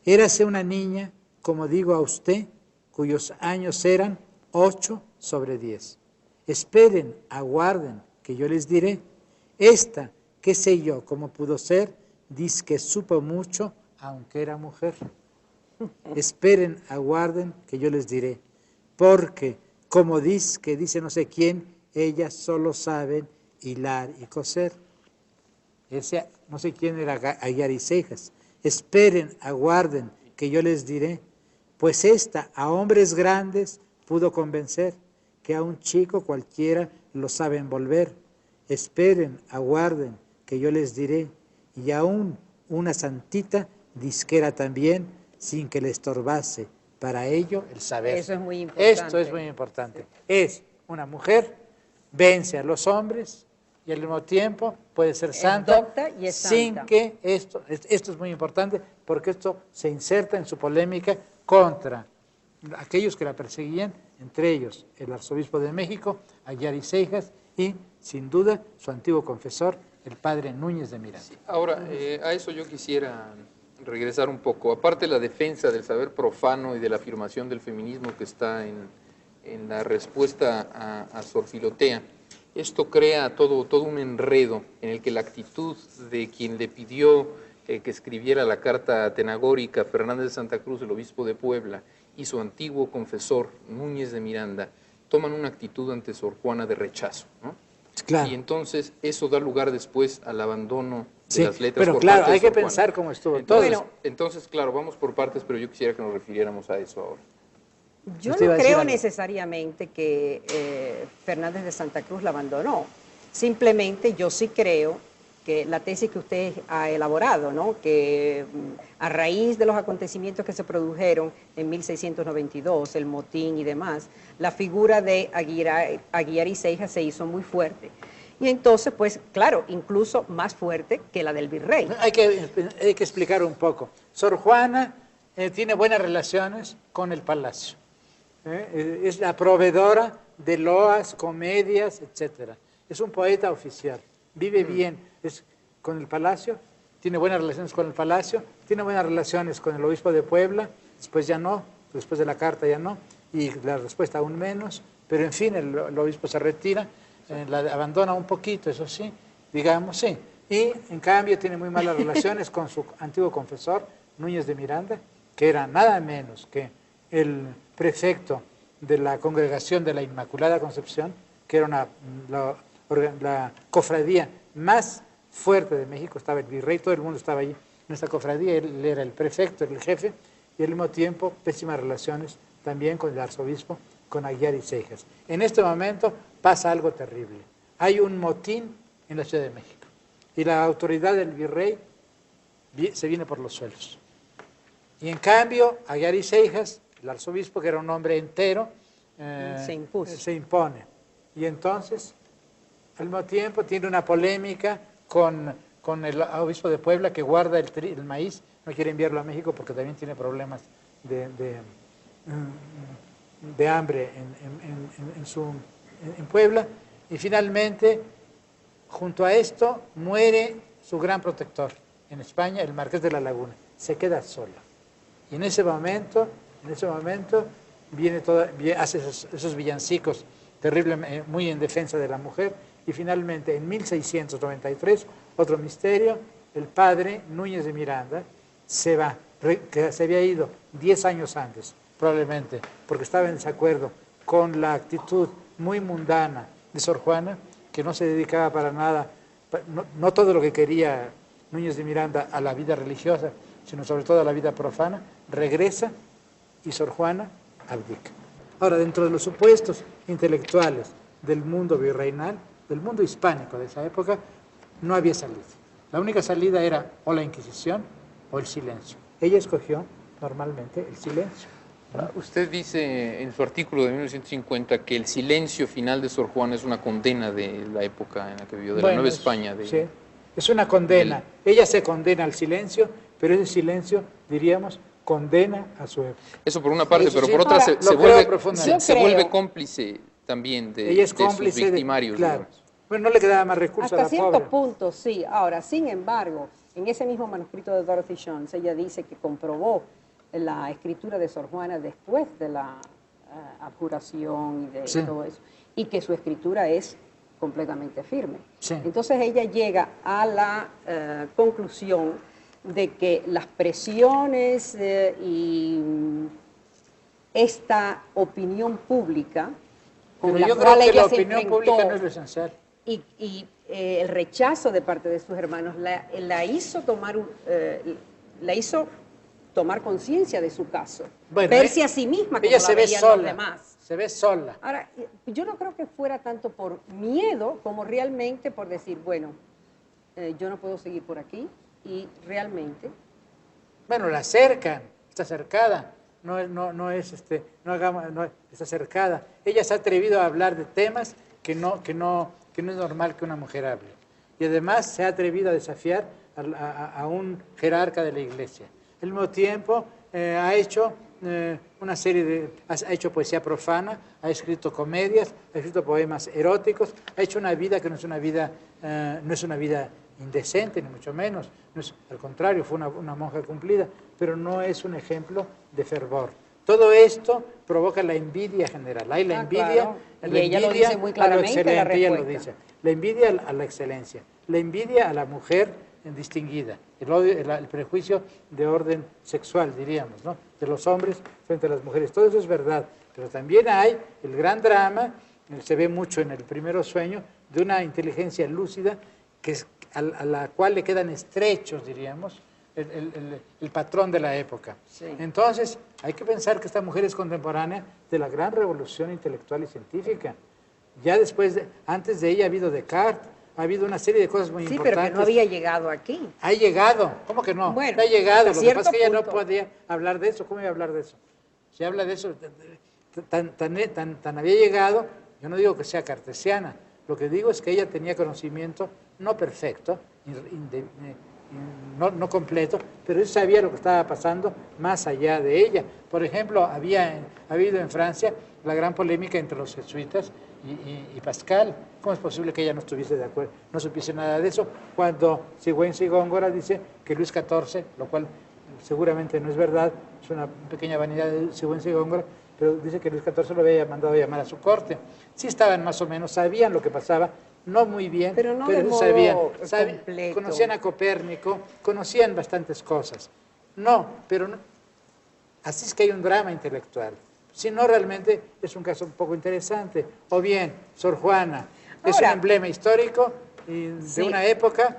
Érase una niña, como digo a usted, cuyos años eran 8 sobre 10. Esperen, aguarden, que yo les diré. Esta, qué sé yo, cómo pudo ser, dice que supo mucho, aunque era mujer. Esperen, aguarden, que yo les diré. Porque, como dice no sé quién, ellas solo saben hilar y coser. Ese no sé quién era Aguiar y Seijas. Esperen, aguarden, que yo les diré, pues esta a hombres grandes pudo convencer, que a un chico cualquiera lo sabe envolver. Esperen, aguarden, que yo les diré, y aún una santita disquera también, sin que le estorbase para ello el saber. Eso es muy importante. Esto es muy importante. Sí. Es una mujer, vence a los hombres, y al mismo tiempo puede ser santa, docta y es sin santa. que esto es muy importante, porque esto se inserta en su polémica contra aquellos que la perseguían, entre ellos el arzobispo de México, Aguiar y Seijas, y sin duda su antiguo confesor, el padre Núñez de Miranda. Sí, ahora, a eso yo quisiera regresar un poco. Aparte de la defensa del saber profano y de la afirmación del feminismo que está en la respuesta a Sor Filotea, esto crea todo un enredo en el que la actitud de quien le pidió que escribiera la carta atenagórica, Fernández de Santa Cruz, el obispo de Puebla, y su antiguo confesor, Núñez de Miranda, toman una actitud ante Sor Juana de rechazo, ¿no? Claro. Y entonces eso da lugar después al abandono de Sí, las letras pero por claro, parte de hay que Sor Juana. pensar cómo estuvo todo. Entonces, claro, vamos por partes, pero yo quisiera que nos refiriéramos a eso ahora. Yo Usted iba no a decir creo algo. necesariamente que Fernández de Santa Cruz la abandonó. Simplemente yo sí creo que la tesis que usted ha elaborado, ¿no? Que a raíz de los acontecimientos que se produjeron en 1692, el motín y demás, la figura de Aguiar y Seijas se hizo muy fuerte. Y entonces, pues, claro, incluso más fuerte que la del virrey. Hay que explicar un poco. Sor Juana tiene buenas relaciones con el palacio. Es la proveedora de loas, comedias, etcétera. Es un poeta oficial. Vive bien con el palacio, tiene buenas relaciones con el palacio, tiene buenas relaciones con el obispo de Puebla, después ya no, después de la carta ya no, y la respuesta aún menos, pero en fin, el obispo se retira, la abandona un poquito, eso sí, digamos, sí. Y en cambio tiene muy malas relaciones con su antiguo confesor, Núñez de Miranda, que era nada menos que el prefecto de la Congregación de la Inmaculada Concepción, que era la cofradía más fuerte de México, estaba el virrey, todo el mundo estaba allí en esta cofradía, él era el prefecto, el jefe, y al mismo tiempo pésimas relaciones también con el arzobispo, con Aguiar y Seijas. En este momento pasa algo terrible. Hay un motín en la Ciudad de México y la autoridad del virrey se viene por los suelos. Y en cambio, Aguiar y Seijas, el arzobispo, que era un hombre entero, se impone. Y entonces, al mismo tiempo, tiene una polémica con el obispo de Puebla, que guarda el maíz, no quiere enviarlo a México porque también tiene problemas de hambre en Puebla. Y finalmente, junto a esto, muere su gran protector en España, el Marqués de la Laguna. Se queda sola. Y en ese momento hace esos villancicos terribles, muy en defensa de la mujer, y finalmente en 1693, otro misterio, el padre Núñez de Miranda se va, que se había ido 10 años antes, probablemente, porque estaba en desacuerdo con la actitud muy mundana de Sor Juana, que no se dedicaba para nada, no todo lo que quería Núñez de Miranda a la vida religiosa, sino sobre todo a la vida profana, regresa y Sor Juana abdica. Ahora, dentro de los supuestos intelectuales del mundo virreinal, del mundo hispánico de esa época, no había salida. La única salida era o la Inquisición o el silencio. Ella escogió normalmente el silencio. Usted dice en su artículo de 1950 que el silencio final de Sor Juana es una condena de la época en la que vivió, de la Nueva España. Sí, es una condena. Ella se condena al silencio, pero ese silencio, diríamos, condena a su época. Eso por una parte, pero sí, por otra profundamente. se vuelve cómplice también Ella es de cómplice sus victimarios. claro. Bueno, no le quedaba más recursos a la Hasta cierto pobre. punto, sí. Ahora, sin embargo, en ese mismo manuscrito de Dorothy Jones, ella dice que comprobó la escritura de Sor Juana después de la abjuración y de todo eso, y que su escritura es completamente firme. Sí. Entonces ella llega a la conclusión de que las presiones y esta opinión pública con Pero la yo cual creo que ella la se opinión enfrentó, pública no es lo esencial. y el rechazo de parte de sus hermanos la hizo tomar conciencia de su caso, Bueno, verse a sí misma como ella la se ve veían los sola, demás. se ve sola. Ahora, yo no creo que fuera tanto por miedo como realmente por decir, bueno, yo no puedo seguir por aquí y realmente... Bueno, la acercan, está cercada, está cercada. Ella se ha atrevido a hablar de temas que que no es normal que una mujer hable. Y además se ha atrevido a desafiar a un jerarca de la Iglesia. Al mismo tiempo ha hecho una serie de... ha hecho poesía profana, ha escrito comedias, ha escrito poemas eróticos, ha hecho una vida que no es una vida, no es una vida indecente, ni mucho menos. No es, al contrario, fue una monja cumplida, pero no es un ejemplo de fervor. Todo esto provoca la envidia general. Hay la envidia, claro. la Y ella lo envidia dice muy a lo claramente, excelente, la ella lo respuesta. dice. La envidia a la excelencia, la envidia a la mujer distinguida, el odio, el prejuicio de orden sexual, diríamos, ¿no? De los hombres frente a las mujeres. Todo eso es verdad, pero también hay el gran drama, se ve mucho en el Primero Sueño, de una inteligencia lúcida que es, a la cual le quedan estrechos, diríamos, el patrón de la época. Sí. Entonces, hay que pensar que esta mujer es contemporánea de la gran revolución intelectual y científica. Ya después, antes de ella ha habido Descartes, ha habido una serie de cosas muy importantes. Sí, pero que no había llegado aquí. Ha llegado, ¿cómo que no? Bueno, ha llegado, hasta lo que pasa es que ella cierto no punto. podía hablar de eso. ¿Cómo iba a hablar de eso? Si habla de eso, tan había llegado, yo no digo que sea cartesiana, lo que digo es que ella tenía conocimiento no perfecto, no completo, pero él sabía lo que estaba pasando más allá de ella. Por ejemplo, ha habido en Francia la gran polémica entre los jesuitas y Pascal. ¿Cómo es posible que ella no estuviese de acuerdo, no supiese nada de eso? Cuando Sigüenza y Góngora dice que Luis XIV, lo cual seguramente no es verdad, es una pequeña vanidad de Sigüenza y Góngora, pero dice que Luis XIV lo había mandado a llamar a su corte. Sí estaban más o menos, sabían lo que pasaba, no muy bien, Pero no pero de modo sabían, completo. conocían a Copérnico, conocían bastantes cosas. No, pero no, así es que hay un drama intelectual. Si no, realmente es un caso un poco interesante. O bien, Sor Juana es Ahora, un emblema histórico de sí. una época,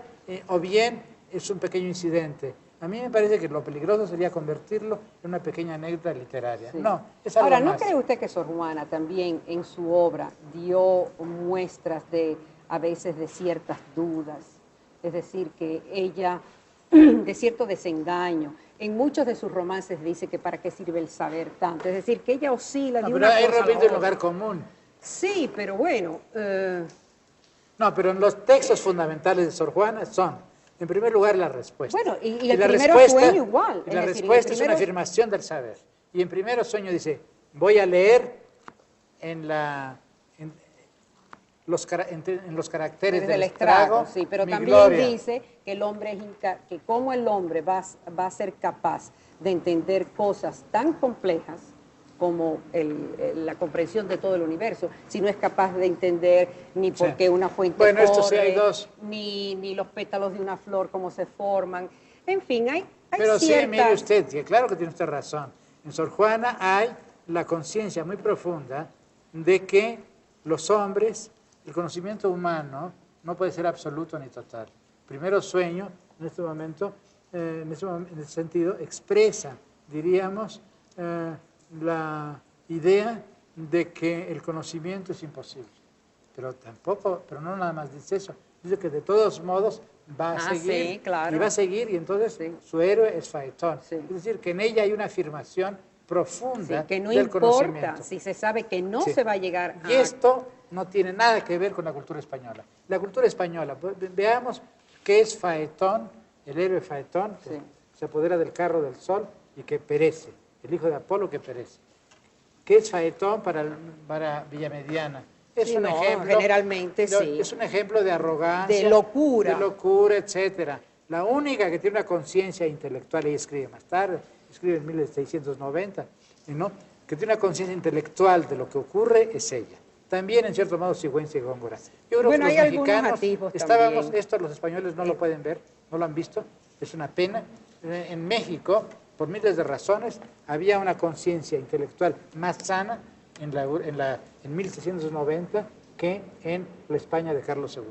o bien es un pequeño incidente. A mí me parece que lo peligroso sería convertirlo en una pequeña anécdota literaria. Sí. No, es algo Ahora, ¿no más. cree usted que Sor Juana también en su obra dio muestras a veces de ciertas dudas? Es decir, que ella, de cierto desengaño, en muchos de sus romances dice que para qué sirve el saber tanto. Es decir, que ella oscila No, de pero una ahí cosa a la repite el otra. lugar común. Sí, pero bueno, No, pero en los textos fundamentales de Sor Juana son, en primer lugar, la respuesta. bueno, y el la Primero respuesta, Sueño igual. Y Es la decir, respuesta en el es una primero- afirmación del saber. Y en Primero Sueño dice, voy a leer en los caracteres desde del estrago, sí, pero mi también gloria. dice que el hombre que como el hombre va a ser capaz de entender cosas tan complejas como la comprensión de todo el universo, si no es capaz de entender ni por Sí. qué una fuente Bueno, esto sí corre, hay dos. ni los pétalos de una flor cómo se forman. En fin, hay Pero sí, mire ciertas... usted, que claro que tiene usted razón. En Sor Juana hay la conciencia muy profunda de que los hombres, el conocimiento humano, no puede ser absoluto ni total. Primero Sueño, en este momento, en ese sentido, expresa, diríamos, la idea de que el conocimiento es imposible. Pero no nada más dice eso. Dice que de todos modos va a seguir. sí, claro. Y va a seguir, y entonces Sí. su héroe es Faetón. Sí. Es decir, que en ella hay una afirmación profunda Sí, que no del importa conocimiento. si se sabe que no Sí. se va a llegar Y esto no tiene nada que ver con la cultura española. La cultura española, veamos qué es Faetón, el héroe Faetón, que Sí. se apodera del carro del sol y que perece, el hijo de Apolo que perece. ¿Qué es Faetón para Villamediana? Es Sí, un no, ejemplo. generalmente sí. Es un ejemplo de arrogancia. De locura. De locura, etcétera. La única que tiene una conciencia intelectual, y escribe más tarde, escribe en 1690, ¿no? Que tiene una conciencia intelectual de lo que ocurre, es ella. También, en cierto modo, Sigüenza y Góngora. Yo creo Bueno, que hay los algunos mexicanos atisbos estábamos, también. esto los españoles no lo pueden ver, no lo han visto, es una pena. En México, por miles de razones, había una conciencia intelectual más sana en 1690 que en la España de Carlos II.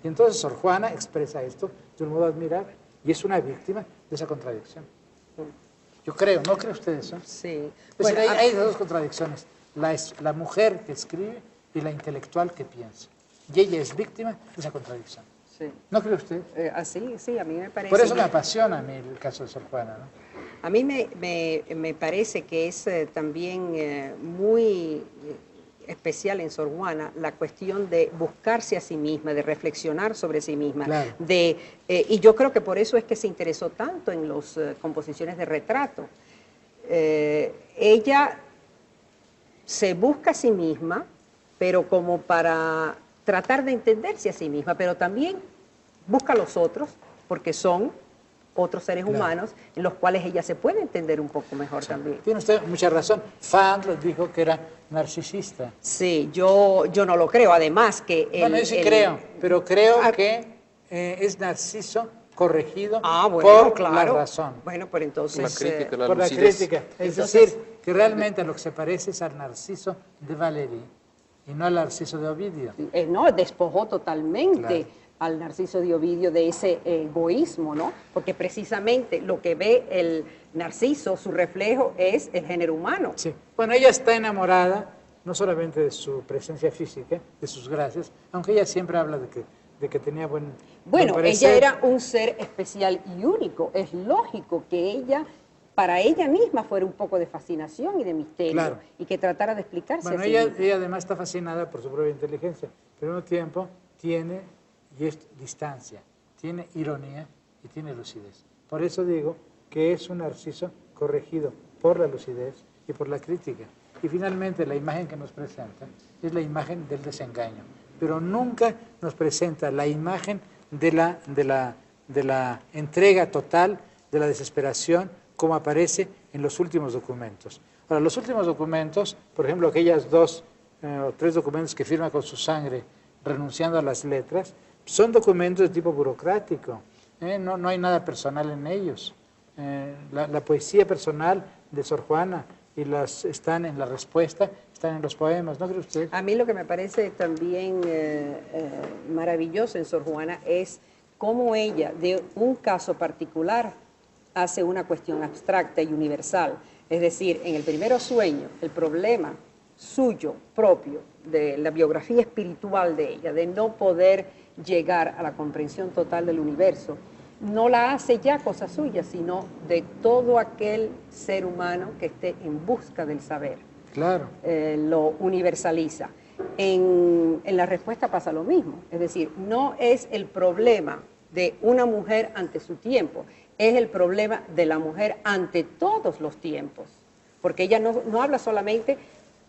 Y entonces Sor Juana expresa esto de un modo admirable y es una víctima de esa contradicción. Yo creo, ¿no cree usted eso? Sí. Es Bueno, decir, hay dos contradicciones, la mujer que escribe y la intelectual que piensa. Y ella es víctima de esa contradicción. sí. ¿No cree usted? Así, sí, a mí me parece. Por eso me apasiona a mí el caso de Sor Juana, ¿no? A mí me parece que es también muy especial en Sor Juana la cuestión de buscarse a sí misma, de reflexionar sobre sí misma. Claro. Y yo creo que por eso es que se interesó tanto en las composiciones de retrato. Ella se busca a sí misma, pero como para tratar de entenderse a sí misma, pero también busca a los otros, porque son otros seres humanos en los cuales ella se puede entender un poco mejor también. Tiene usted mucha razón. Fandl dijo que era narcisista. Sí, yo no lo creo. Además que... Bueno, yo sí creo, pero creo que es Narciso corregido por la razón. Bueno, pero entonces... La crítica, la por la lucidez. crítica. Es Entonces, decir, que realmente a lo que se parece es al Narciso de Valéry y no al Narciso de Ovidio. no, despojó totalmente Claro. al Narciso de Ovidio de ese egoísmo, ¿no? Porque precisamente lo que ve el Narciso, su reflejo, es el género humano. Sí. Bueno, ella está enamorada no solamente de su presencia física, de sus gracias, aunque ella siempre habla de que tenía buen ella parecer. era un ser especial y único. Es lógico que ella, para ella misma, fuera un poco de fascinación y de misterio, Claro. y que tratara de explicarse Bueno, a sí ella misma. además está fascinada por su propia inteligencia, pero al mismo tiempo tiene distancia, tiene ironía y tiene lucidez. Por eso digo que es un Narciso corregido por la lucidez y por la crítica. Y finalmente la imagen que nos presenta es la imagen del desengaño, pero nunca nos presenta la imagen de la entrega total, de la desesperación, como aparece en los últimos documentos. Ahora, los últimos documentos, por ejemplo, aquellas 2 o 3 documentos que firma con su sangre renunciando a las letras, son documentos de tipo burocrático, no hay nada personal en ellos. La poesía personal de Sor Juana y están en la respuesta, están en los poemas, ¿no cree usted? A mí lo que me parece también maravilloso en Sor Juana es cómo ella, de un caso particular, hace una cuestión abstracta y universal. Es decir, en el primero sueño, el problema suyo, propio, de la biografía espiritual de ella, de no poder llegar a la comprensión total del universo, no la hace ya cosa suya, sino de todo aquel ser humano que esté en busca del saber. Claro. Lo universaliza. En la respuesta pasa lo mismo, es decir, no es el problema de una mujer ante su tiempo, es el problema de la mujer ante todos los tiempos, porque ella no habla solamente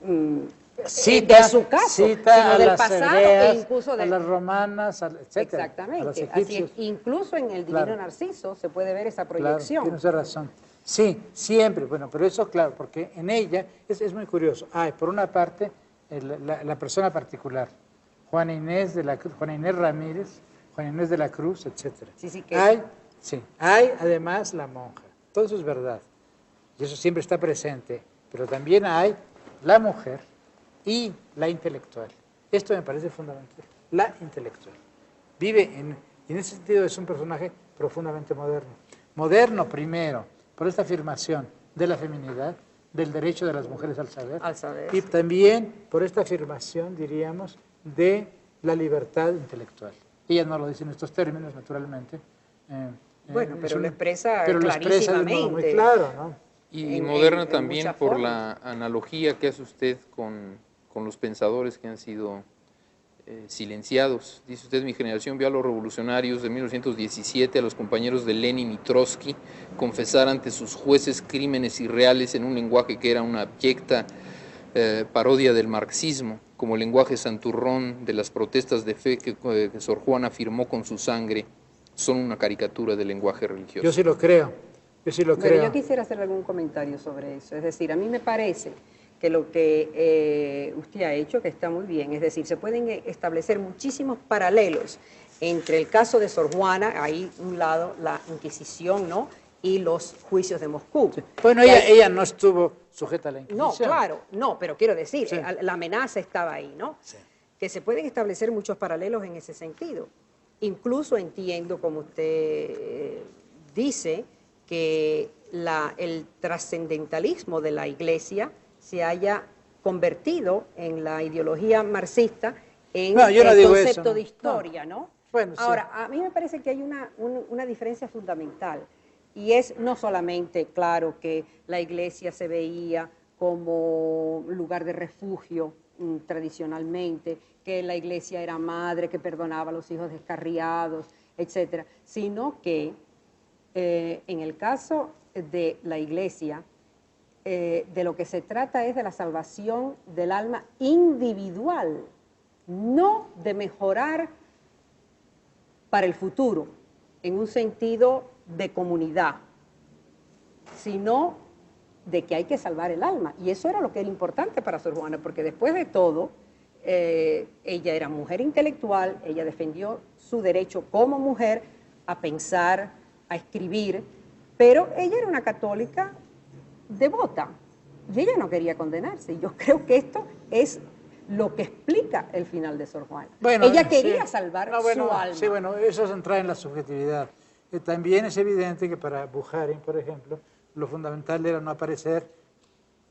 de su caso, sino del pasado e incluso a las romanas, etcétera, exactamente, a los así egipcios. es, incluso en el Divino Claro. Narciso se puede ver esa Claro, proyección. tiene usted razón. Sí, siempre, bueno, pero eso claro, porque en ella es muy curioso. Hay, por una parte, la persona particular, Juana Inés Ramírez, Juana Inés de la Cruz, etcétera. Sí, que hay además la monja. Todo eso es verdad. Y eso siempre está presente. Pero también hay la mujer y la intelectual. Esto me parece fundamental. La intelectual. Y en ese sentido es un personaje profundamente moderno. Moderno primero, por esta afirmación de la feminidad, del derecho de las mujeres al saber. Y también por esta afirmación, diríamos, de la libertad intelectual. Ella no lo dice en estos términos, naturalmente. Bueno, pero lo expresa pero lo expresa de un modo muy claro, ¿no? Y moderna también por la analogía que hace usted con los pensadores que han sido silenciados. Dice usted, mi generación vio a los revolucionarios de 1917, a los compañeros de Lenin y Trotsky, confesar ante sus jueces crímenes irreales en un lenguaje que era una abyecta parodia del marxismo, como el lenguaje santurrón de las protestas de fe que Sor Juana firmó con su sangre, son una caricatura del lenguaje religioso. Yo sí lo creo, Yo quisiera hacer algún comentario sobre eso. Es decir, a mí me parece que lo que usted ha hecho, que está muy bien, es decir, se pueden establecer muchísimos paralelos entre el caso de Sor Juana, ahí un lado la Inquisición, ¿no?, y los juicios de Moscú. Sí. Bueno, ella no estuvo sujeta a la Inquisición. No, claro, no, pero quiero decir, sí, la amenaza estaba ahí, ¿no? Sí. Que se pueden establecer muchos paralelos en ese sentido. Incluso entiendo, como usted dice, que el trascendentalismo de la Iglesia se haya convertido en la ideología marxista en el concepto de historia, ¿no? Bueno, ahora, a mí me parece que hay una diferencia fundamental, y es no solamente, claro, que la Iglesia se veía como lugar de refugio tradicionalmente, que la iglesia era madre, que perdonaba a los hijos descarriados, etcétera, sino que en el caso de la iglesia, de lo que se trata es de la salvación del alma individual, no de mejorar para el futuro, en un sentido de comunidad, sino de que hay que salvar el alma. Y eso era lo que era importante para Sor Juana, porque después de todo, ella era mujer intelectual, ella defendió su derecho como mujer a pensar, a escribir, pero ella era una católica devota y ella no quería condenarse. Y yo creo que esto es lo que explica el final de Sor Juana. Bueno, ella quería salvar su alma. Sí, bueno, eso es entrar en la subjetividad. También es evidente que para Bukharin, por ejemplo, lo fundamental era no aparecer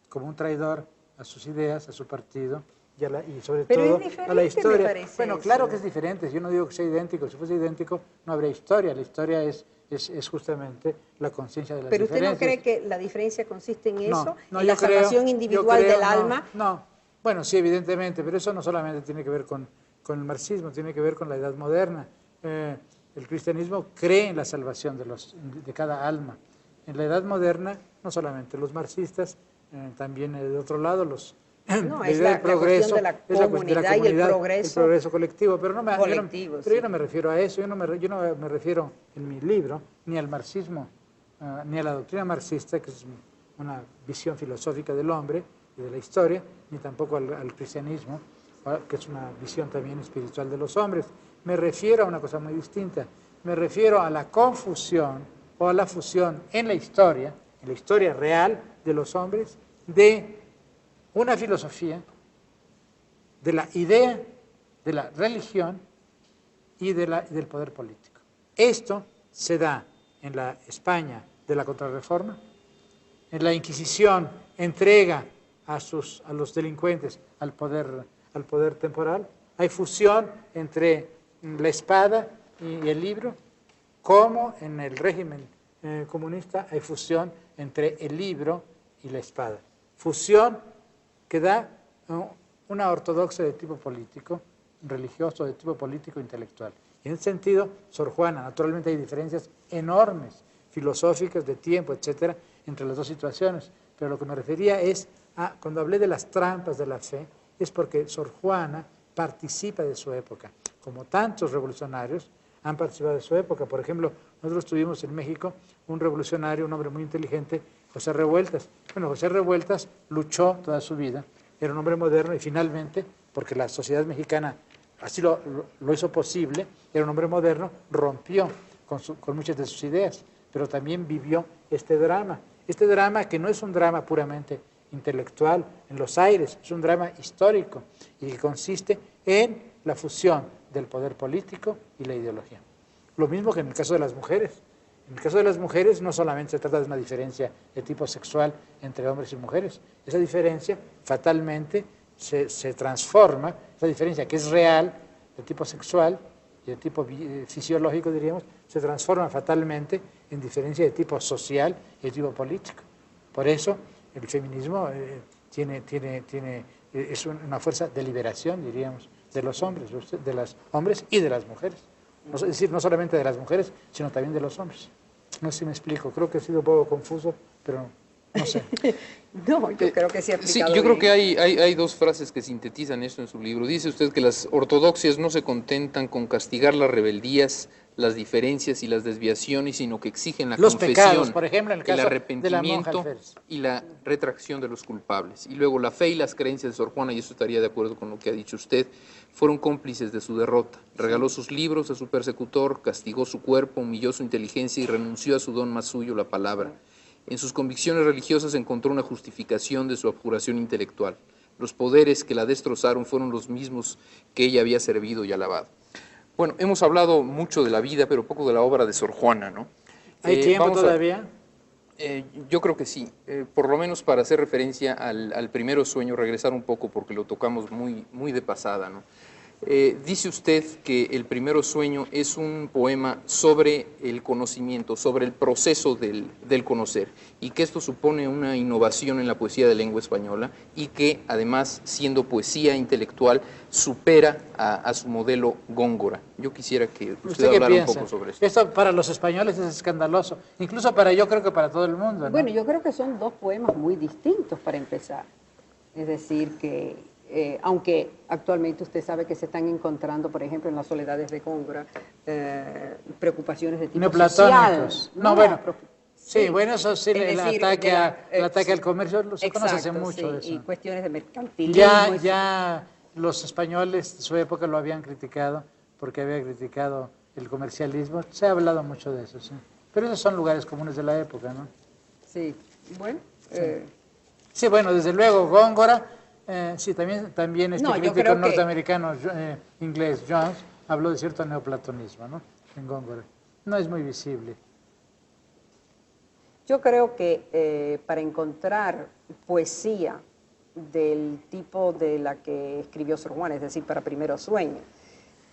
como un traidor a sus ideas, a su partido y sobre todo a la historia. Bueno, claro que es diferente. Yo no digo que sea idéntico. Si fuese idéntico, no habría historia. La historia es justamente la conciencia de las diferencias. ¿Pero usted no cree que la diferencia consiste en eso? ¿En la salvación individual del alma? No. Bueno, sí, evidentemente, pero eso no solamente tiene que ver con el marxismo, tiene que ver con la edad moderna. El cristianismo cree en la salvación de cada alma. En la edad moderna, no solamente los marxistas, también de otro lado los... No, es la cuestión de la comunidad y el progreso colectivo, pero colectivo, yo no me refiero a eso, yo no me refiero en mi libro ni al marxismo, ni a la doctrina marxista, que es una visión filosófica del hombre y de la historia, ni tampoco al cristianismo, que es una visión también espiritual de los hombres. Me refiero a una cosa muy distinta, me refiero a la confusión o a la fusión en la historia real de los hombres, de una filosofía, de la idea, de la religión y del poder político. Esto se da en la España de la Contrarreforma. En la Inquisición entrega a los delincuentes al poder temporal. Hay fusión entre la espada y el libro, como en el régimen comunista hay fusión entre el libro y la espada. Fusión que da una ortodoxia de tipo político, religioso, de tipo político, intelectual. Y en ese sentido, Sor Juana, naturalmente hay diferencias enormes, filosóficas, de tiempo, etcétera, entre las dos situaciones. Pero lo que me refería es, cuando hablé de las trampas de la fe, es porque Sor Juana participa de su época, como tantos revolucionarios han participado de su época. Por ejemplo, nosotros tuvimos en México un revolucionario, un hombre muy inteligente, José Revueltas. Bueno, José Revueltas luchó toda su vida, era un hombre moderno y finalmente, porque la sociedad mexicana así lo hizo posible, era un hombre moderno, rompió con muchas de sus ideas, pero también vivió este drama que no es un drama puramente intelectual en los aires, es un drama histórico y que consiste en la fusión del poder político y la ideología. Lo mismo que en el caso de las mujeres. En el caso de las mujeres no solamente se trata de una diferencia de tipo sexual entre hombres y mujeres, esa diferencia fatalmente se transforma, esa diferencia que es real de tipo sexual y de tipo fisiológico, diríamos, se transforma fatalmente en diferencia de tipo social y de tipo político. Por eso el feminismo es una fuerza de liberación, diríamos, de los hombres y de las mujeres. Es decir, no solamente de las mujeres, sino también de los hombres. No sé si me explico, creo que he sido un poco confuso, pero no sé. No, yo creo que sí ha explicado yo creo bien. que hay dos frases que sintetizan esto en su libro. Dice usted que las ortodoxias no se contentan con castigar las rebeldías, las diferencias y las desviaciones, sino que exigen la confesión, pecados, por ejemplo, en el caso el arrepentimiento de la y la retracción de los culpables. Y luego la fe y las creencias de Sor Juana, y eso estaría de acuerdo con lo que ha dicho usted, fueron cómplices de su derrota. Regaló sus libros a su persecutor, castigó su cuerpo, humilló su inteligencia y renunció a su don más suyo, la palabra. En sus convicciones religiosas encontró una justificación de su abjuración intelectual. Los poderes que la destrozaron fueron los mismos que ella había servido y alabado. Bueno, hemos hablado mucho de la vida, pero poco de la obra de Sor Juana, ¿no? ¿Hay tiempo todavía? Yo creo que sí, por lo menos para hacer referencia al primero sueño, regresar un poco porque lo tocamos muy de pasada, ¿no? Dice usted que El Primero Sueño es un poema sobre el conocimiento, sobre el proceso del conocer, y que esto supone una innovación en la poesía de lengua española y que además, siendo poesía intelectual, supera a su modelo Góngora. Yo quisiera que usted hablara un poco sobre esto. Esto para los españoles es escandaloso, incluso yo creo que para todo el mundo, ¿no? Bueno, yo creo que son dos poemas muy distintos para empezar. Es decir, que aunque actualmente usted sabe que se están encontrando, por ejemplo, en las soledades de Góngora, preocupaciones de tipo neoplatónicos. social. No, bueno, sí, sí, bueno, eso sí, el ataque al comercio, se conoce hace mucho de eso. Y cuestiones de mercantilismo. Ya los españoles de su época lo habían criticado, porque había criticado el comercialismo. Se ha hablado mucho de eso, sí. Pero esos son lugares comunes de la época, ¿no? Sí, bueno. Sí, sí, bueno, desde luego, Góngora. Sí, también este crítico norteamericano inglés, Jones, habló de cierto neoplatonismo, ¿no? En Góngora. No es muy visible. Yo creo que para encontrar poesía del tipo de la que escribió Sor Juana, es decir, para Primero Sueño,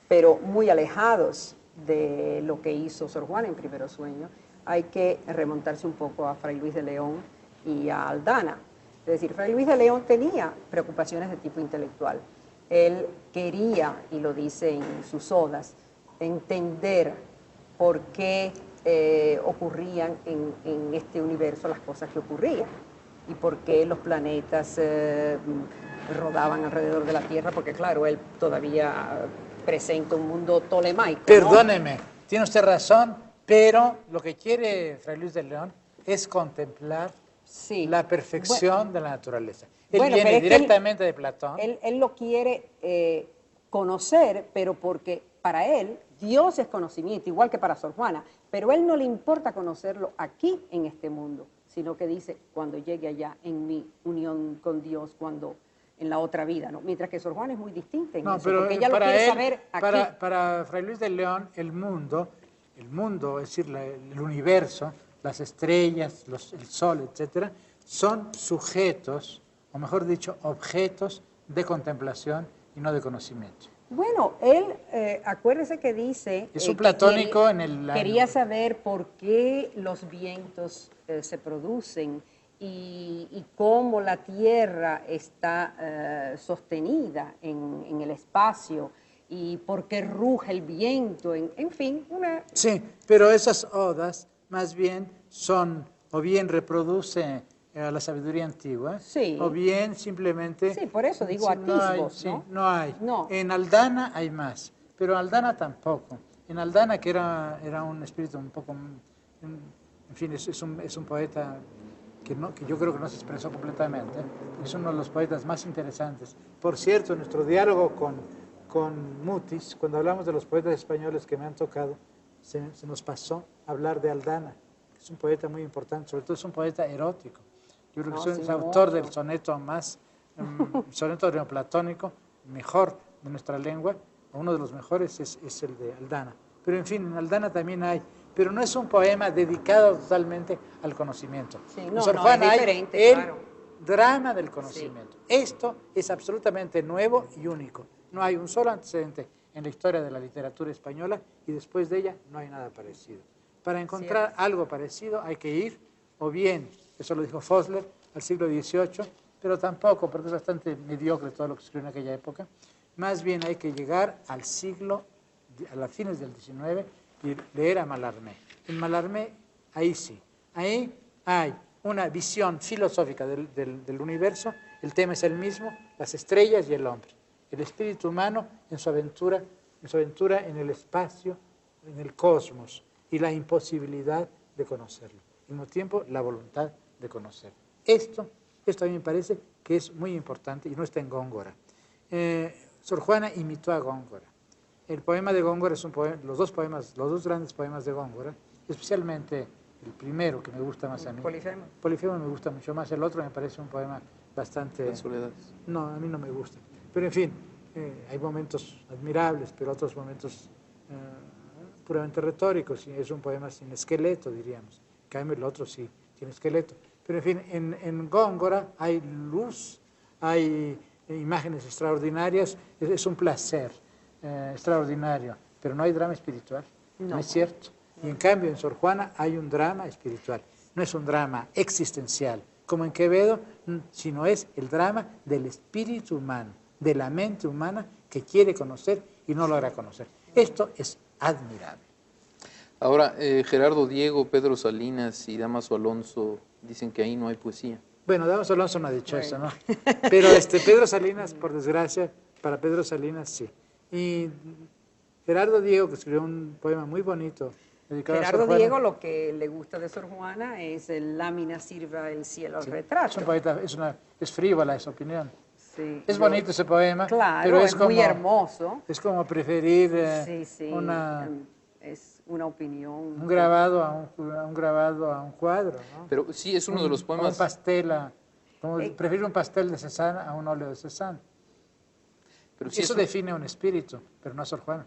pero muy alejados de lo que hizo Sor Juana en Primero Sueño, hay que remontarse un poco a Fray Luis de León y a Aldana. Es decir, Fray Luis de León tenía preocupaciones de tipo intelectual. Él quería, y lo dice en sus odas, entender por qué ocurrían en este universo las cosas que ocurrían y por qué los planetas rodaban alrededor de la Tierra, porque claro, él todavía presenta un mundo tolemaico, ¿no? Perdóneme, tiene usted razón, pero lo que quiere Fray Luis de León es contemplar la perfección de la naturaleza. Él viene directamente de Platón. Él lo quiere conocer, pero porque para él Dios es conocimiento, igual que para Sor Juana, pero a él no le importa conocerlo aquí en este mundo, sino que dice, cuando llegue allá en mi unión con Dios, cuando en la otra vida, ¿no? Mientras que Sor Juana es muy distinta en eso, pero porque ella lo quiere saber aquí. Para Fray Luis de León, el mundo, es decir, el universo, las estrellas, el sol, etcétera, son sujetos, o mejor dicho, objetos de contemplación y no de conocimiento. Bueno, él, acuérdese que dice... Es un platónico quería saber por qué los vientos se producen y cómo la Tierra está sostenida en el espacio y por qué ruge el viento, en fin, una... Sí, pero esas odas más bien son, o bien reproduce a la sabiduría antigua, sí, o bien simplemente... Sí, por eso digo atisbos, ¿no? No hay. No. En Aldana hay más, pero Aldana tampoco. En Aldana, que era un espíritu un poco... En fin, es un poeta que yo creo que no se expresó completamente. Es uno de los poetas más interesantes. Por cierto, nuestro diálogo con Mutis, cuando hablamos de los poetas españoles que me han tocado, se nos pasó a hablar de Aldana, que es un poeta muy importante, sobre todo es un poeta erótico. Yo creo que es autor del soneto soneto neoplatónico mejor de nuestra lengua, uno de los mejores es el de Aldana. Pero en fin, en Aldana también hay, pero no es un poema dedicado totalmente al conocimiento. Sí, Sor Juana es diferente, el claro. drama del conocimiento. Sí. Esto es absolutamente nuevo y único. No hay un solo antecedente en la historia de la literatura española y después de ella no hay nada parecido. Para encontrar algo parecido hay que ir, o bien, eso lo dijo Fosler, al siglo XVIII, pero tampoco, porque es bastante mediocre todo lo que se escribió en aquella época. Más bien hay que llegar a las fines del XIX y leer a Mallarmé. En Mallarmé, ahí sí, ahí hay una visión filosófica del universo, el tema es el mismo, las estrellas y el hombre. El espíritu humano en su aventura en el espacio, en el cosmos, y la imposibilidad de conocerlo. Al mismo tiempo, la voluntad de conocerlo. Esto a mí me parece que es muy importante y no está en Góngora. Sor Juana imitó a Góngora. El poema de Góngora es un poema, los dos grandes poemas de Góngora, especialmente el primero que me gusta más a mí. Polifemo. Polifemo me gusta mucho más, el otro me parece un poema bastante... Las soledades. No, a mí no me gusta. Pero en fin, hay momentos admirables, pero otros momentos puramente retóricos, y es un poema sin esqueleto, diríamos. En cambio, el otro sí tiene esqueleto. Pero en fin, en Góngora hay luz, hay imágenes extraordinarias, es un placer. extraordinario, pero no hay drama espiritual, no No. es cierto. Y en cambio en Sor Juana hay un drama espiritual, no es un drama existencial, como en Quevedo, sino es el drama del espíritu humano, de la mente humana que quiere conocer y no logra conocer. Esto es admirable. Ahora, Gerardo Diego, Pedro Salinas y Dámaso Alonso dicen que ahí no hay poesía. Bueno, Dámaso Alonso no ha dicho eso, ¿no? Pero Pedro Salinas, por desgracia, para Pedro Salinas sí. Y Gerardo Diego, que escribió un poema muy bonito dedicado a Sor Gerardo Juana. Diego, lo que le gusta de Sor Juana es el lámina sirva el cielo al retrato. Es un poeta, es frívola esa opinión. Sí, Es bonito ese poema, claro, pero es muy hermoso. Es como preferir Sí, sí, es una opinión. un grabado a un cuadro, ¿no? Pero sí, es uno de los poemas... Un pastel, preferir un pastel de Cézanne a un óleo de Cézanne. Pero sí Eso define un espíritu, pero no a Sor Juana.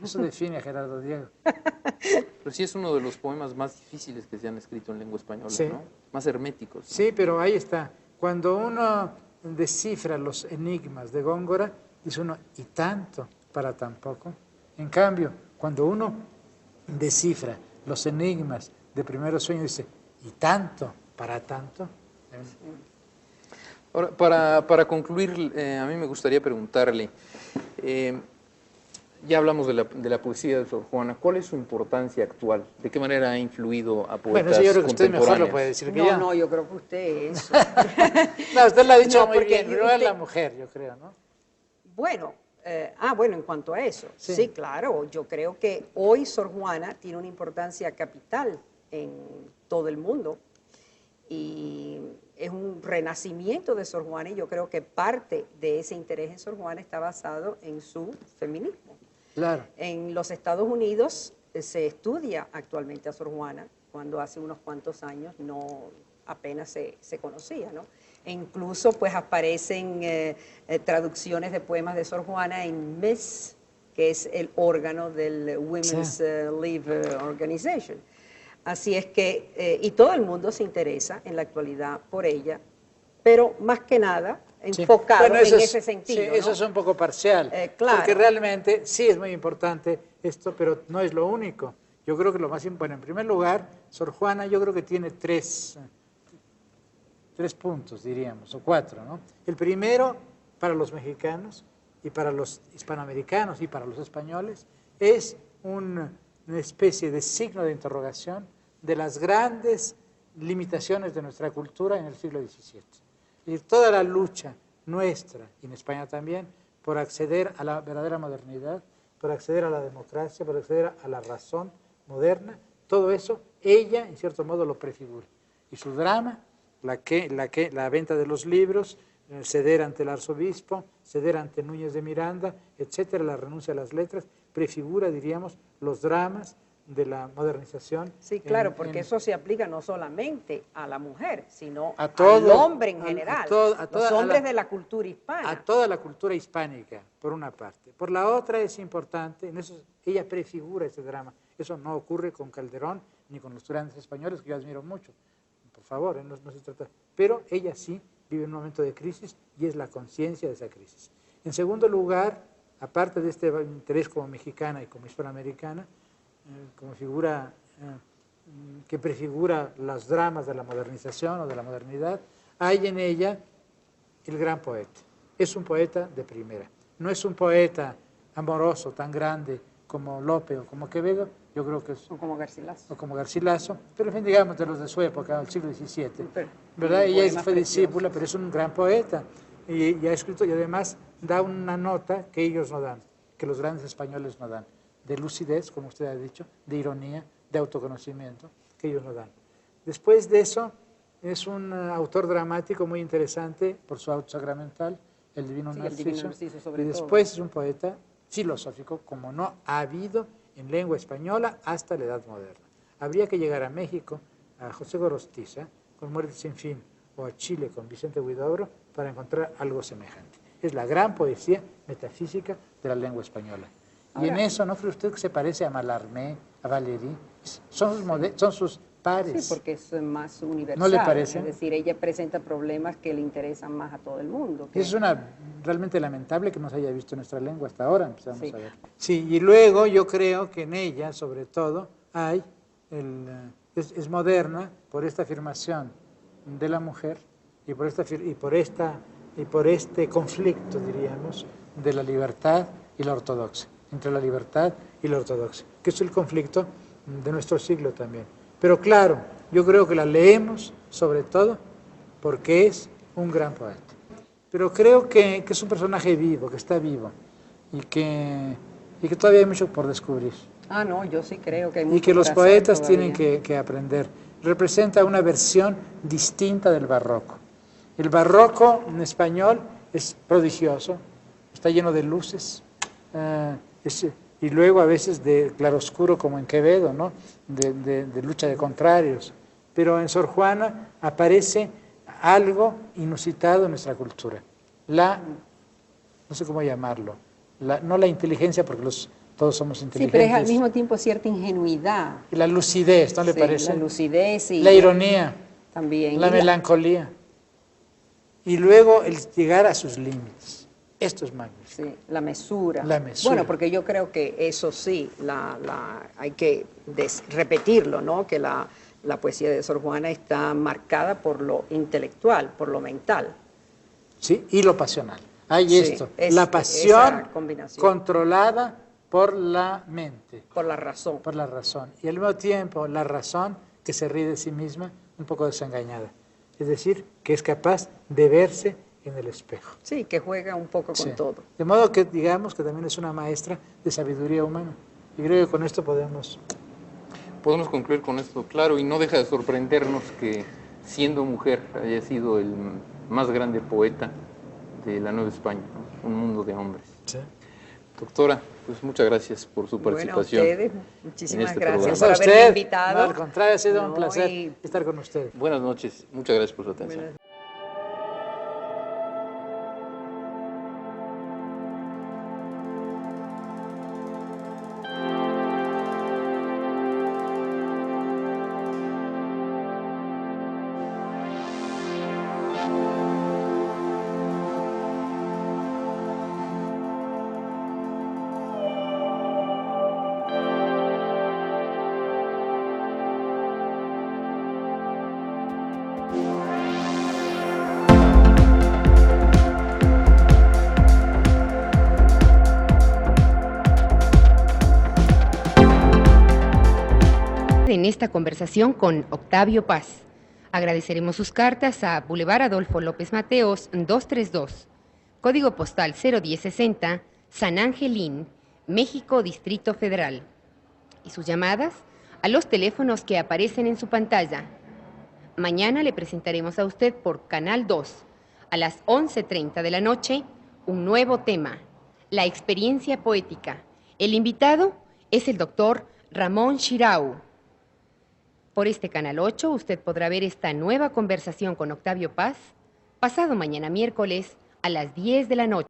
Eso define a Gerardo Diego. Pero sí es uno de los poemas más difíciles que se han escrito en lengua española, Sí. ¿no? Más herméticos. ¿no? Sí, pero ahí está. Cuando uno descifra los enigmas de Góngora, dice uno, y tanto para tan poco. En cambio, cuando uno descifra los enigmas de Primeros Sueños, dice, y tanto para tanto. Ahora, para concluir, a mí me gustaría preguntarle, ya hablamos de la poesía de Sor Juana, ¿cuál es su importancia actual? ¿De qué manera ha influido a poetas Bueno, eso yo creo que usted mejor lo contemporáneos? puede decir que No, yo. no, yo creo que usted es. No, usted lo ha dicho No, muy porque bien, pero es usted- la mujer, yo creo, ¿no? Bueno, bueno, en cuanto a eso, Sí. sí, claro, yo creo que hoy Sor Juana tiene una importancia capital en todo el mundo y es un renacimiento de Sor Juana y yo creo que parte de ese interés en Sor Juana está basado en su feminismo. Claro. En los Estados Unidos se estudia actualmente a Sor Juana, cuando hace unos cuantos años apenas se conocía, ¿no? E incluso pues aparecen traducciones de poemas de Sor Juana en MES, que es el órgano del Women's Live Organization. Así es que, y todo el mundo se interesa en la actualidad por ella, pero más que nada Sí. enfocado Bueno, eso en es- ese sentido. Sí, eso ¿no? es un poco parcial, Claro. porque realmente sí es muy importante esto, pero no es lo único. Yo creo que lo más importante, en primer lugar, Sor Juana yo creo que tiene tres puntos, diríamos, o cuatro, ¿no? El primero, para los mexicanos y para los hispanoamericanos y para los españoles, es una especie de signo de interrogación de las grandes limitaciones de nuestra cultura en el siglo XVII. Y toda la lucha nuestra, y en España también, por acceder a la verdadera modernidad, por acceder a la democracia, por acceder a la razón moderna, todo eso, ella, en cierto modo, lo prefigura. Y su drama, la venta de los libros, ceder ante el arzobispo, ceder ante Núñez de Miranda, etcétera, la renuncia a las letras, prefigura, diríamos, los dramas de la modernización. Sí, claro, porque eso se aplica no solamente a la mujer, sino a todo, al hombre en general, los hombres de la cultura hispana. A toda la cultura hispánica, por una parte. Por la otra es importante, en eso ella prefigura ese drama. Eso no ocurre con Calderón ni con los grandes españoles, que yo admiro mucho. Por favor, no se trata. Pero ella sí vive un momento de crisis y es la conciencia de esa crisis. En segundo lugar, aparte de este interés como mexicana y como hispanoamericana, como figura que prefigura los dramas de la modernización o de la modernidad, hay en ella el gran poeta. Es un poeta de primera. No es un poeta amoroso tan grande como Lope o como Quevedo, yo creo que es... O como Garcilaso. O como Garcilaso, pero en fin, digamos de los de su época, del siglo XVII. ¿Verdad? Ella Ella fue discípula, pero es un gran poeta. Y ha escrito, y además da una nota que ellos no dan, que los grandes españoles no dan, de lucidez, como usted ha dicho, de ironía, de autoconocimiento, que ellos no dan. Después de eso, es un autor dramático muy interesante por su auto sacramental, El Divino Narciso, y después es un poeta filosófico, como no ha habido en lengua española hasta la Edad Moderna. Habría que llegar a México, a José Gorostiza, con Muerte sin fin, o a Chile con Vicente Huidobro, para encontrar algo semejante. Es la gran poesía metafísica de la lengua española. Y en eso, ¿no cree usted que se parece a Mallarmé, a Valéry? Son sus pares. Sí, porque es más universal. ¿No le parece? Es decir, ella presenta problemas que le interesan más a todo el mundo. Es una realmente lamentable que no se haya visto en nuestra lengua hasta ahora, empezamos Sí. a ver. Sí, y luego yo creo que en ella, sobre todo, hay, es moderna por esta afirmación de la mujer y por este conflicto, diríamos, de la libertad y la ortodoxia, entre la libertad y la ortodoxia, que es el conflicto de nuestro siglo también. Pero claro, yo creo que la leemos sobre todo porque es un gran poeta. Pero creo que es un personaje vivo, que está vivo y que todavía hay mucho por descubrir. Ah, no, yo sí creo que hay mucho Y que los por hacer poetas todavía. tienen que aprender. Representa una versión distinta del barroco. El barroco en español es prodigioso, está lleno de luces, y luego a veces de claroscuro como en Quevedo, ¿no? de lucha de contrarios. Pero en Sor Juana aparece algo inusitado en nuestra cultura. No sé cómo llamarlo, no la inteligencia, porque todos somos Sí, inteligentes. pero es al mismo tiempo cierta ingenuidad. Y la lucidez, ¿no le Sí, parece? la lucidez y la ironía, también. la melancolía. Y luego el llegar a sus límites. Esto es magnífico. Sí, la mesura. La mesura. Bueno, porque yo creo que eso sí, hay que repetirlo, ¿no? Que la poesía de Sor Juana está marcada por lo intelectual, por lo mental. Sí, y lo pasional. Hay Sí, esto, esa la pasión combinación. controlada por la mente, Por la razón. por la razón. Y al mismo tiempo la razón que se ríe de sí misma, un poco desengañada. Es decir, que es capaz de verse en el espejo. Sí, que juega un poco Sí. con todo. De modo que digamos que también es una maestra de sabiduría humana. Y creo que con esto podemos concluir con esto, claro, y no deja de sorprendernos que siendo mujer haya sido el más grande poeta de la Nueva España, ¿no? Un mundo de hombres. Sí. Doctora, pues muchas gracias por su participación. Bueno, a ustedes, muchísimas este gracias programa. por A haberme usted, invitado. no, al contrario, ha sido un No, placer y- estar con usted. Buenas noches, muchas gracias por su atención. Buenas- En esta conversación con Octavio Paz. Agradeceremos sus cartas a Boulevard Adolfo López Mateos 232, código postal 01060, San Angelín, México, Distrito Federal. Y sus llamadas a los teléfonos que aparecen en su pantalla. Mañana le presentaremos a usted por Canal 2, a las 11:30 de la noche, un nuevo tema, la experiencia poética. El invitado es el doctor Ramón Xirau. Por este Canal 8 usted podrá ver esta nueva conversación con Octavio Paz pasado mañana miércoles a las 10 de la noche.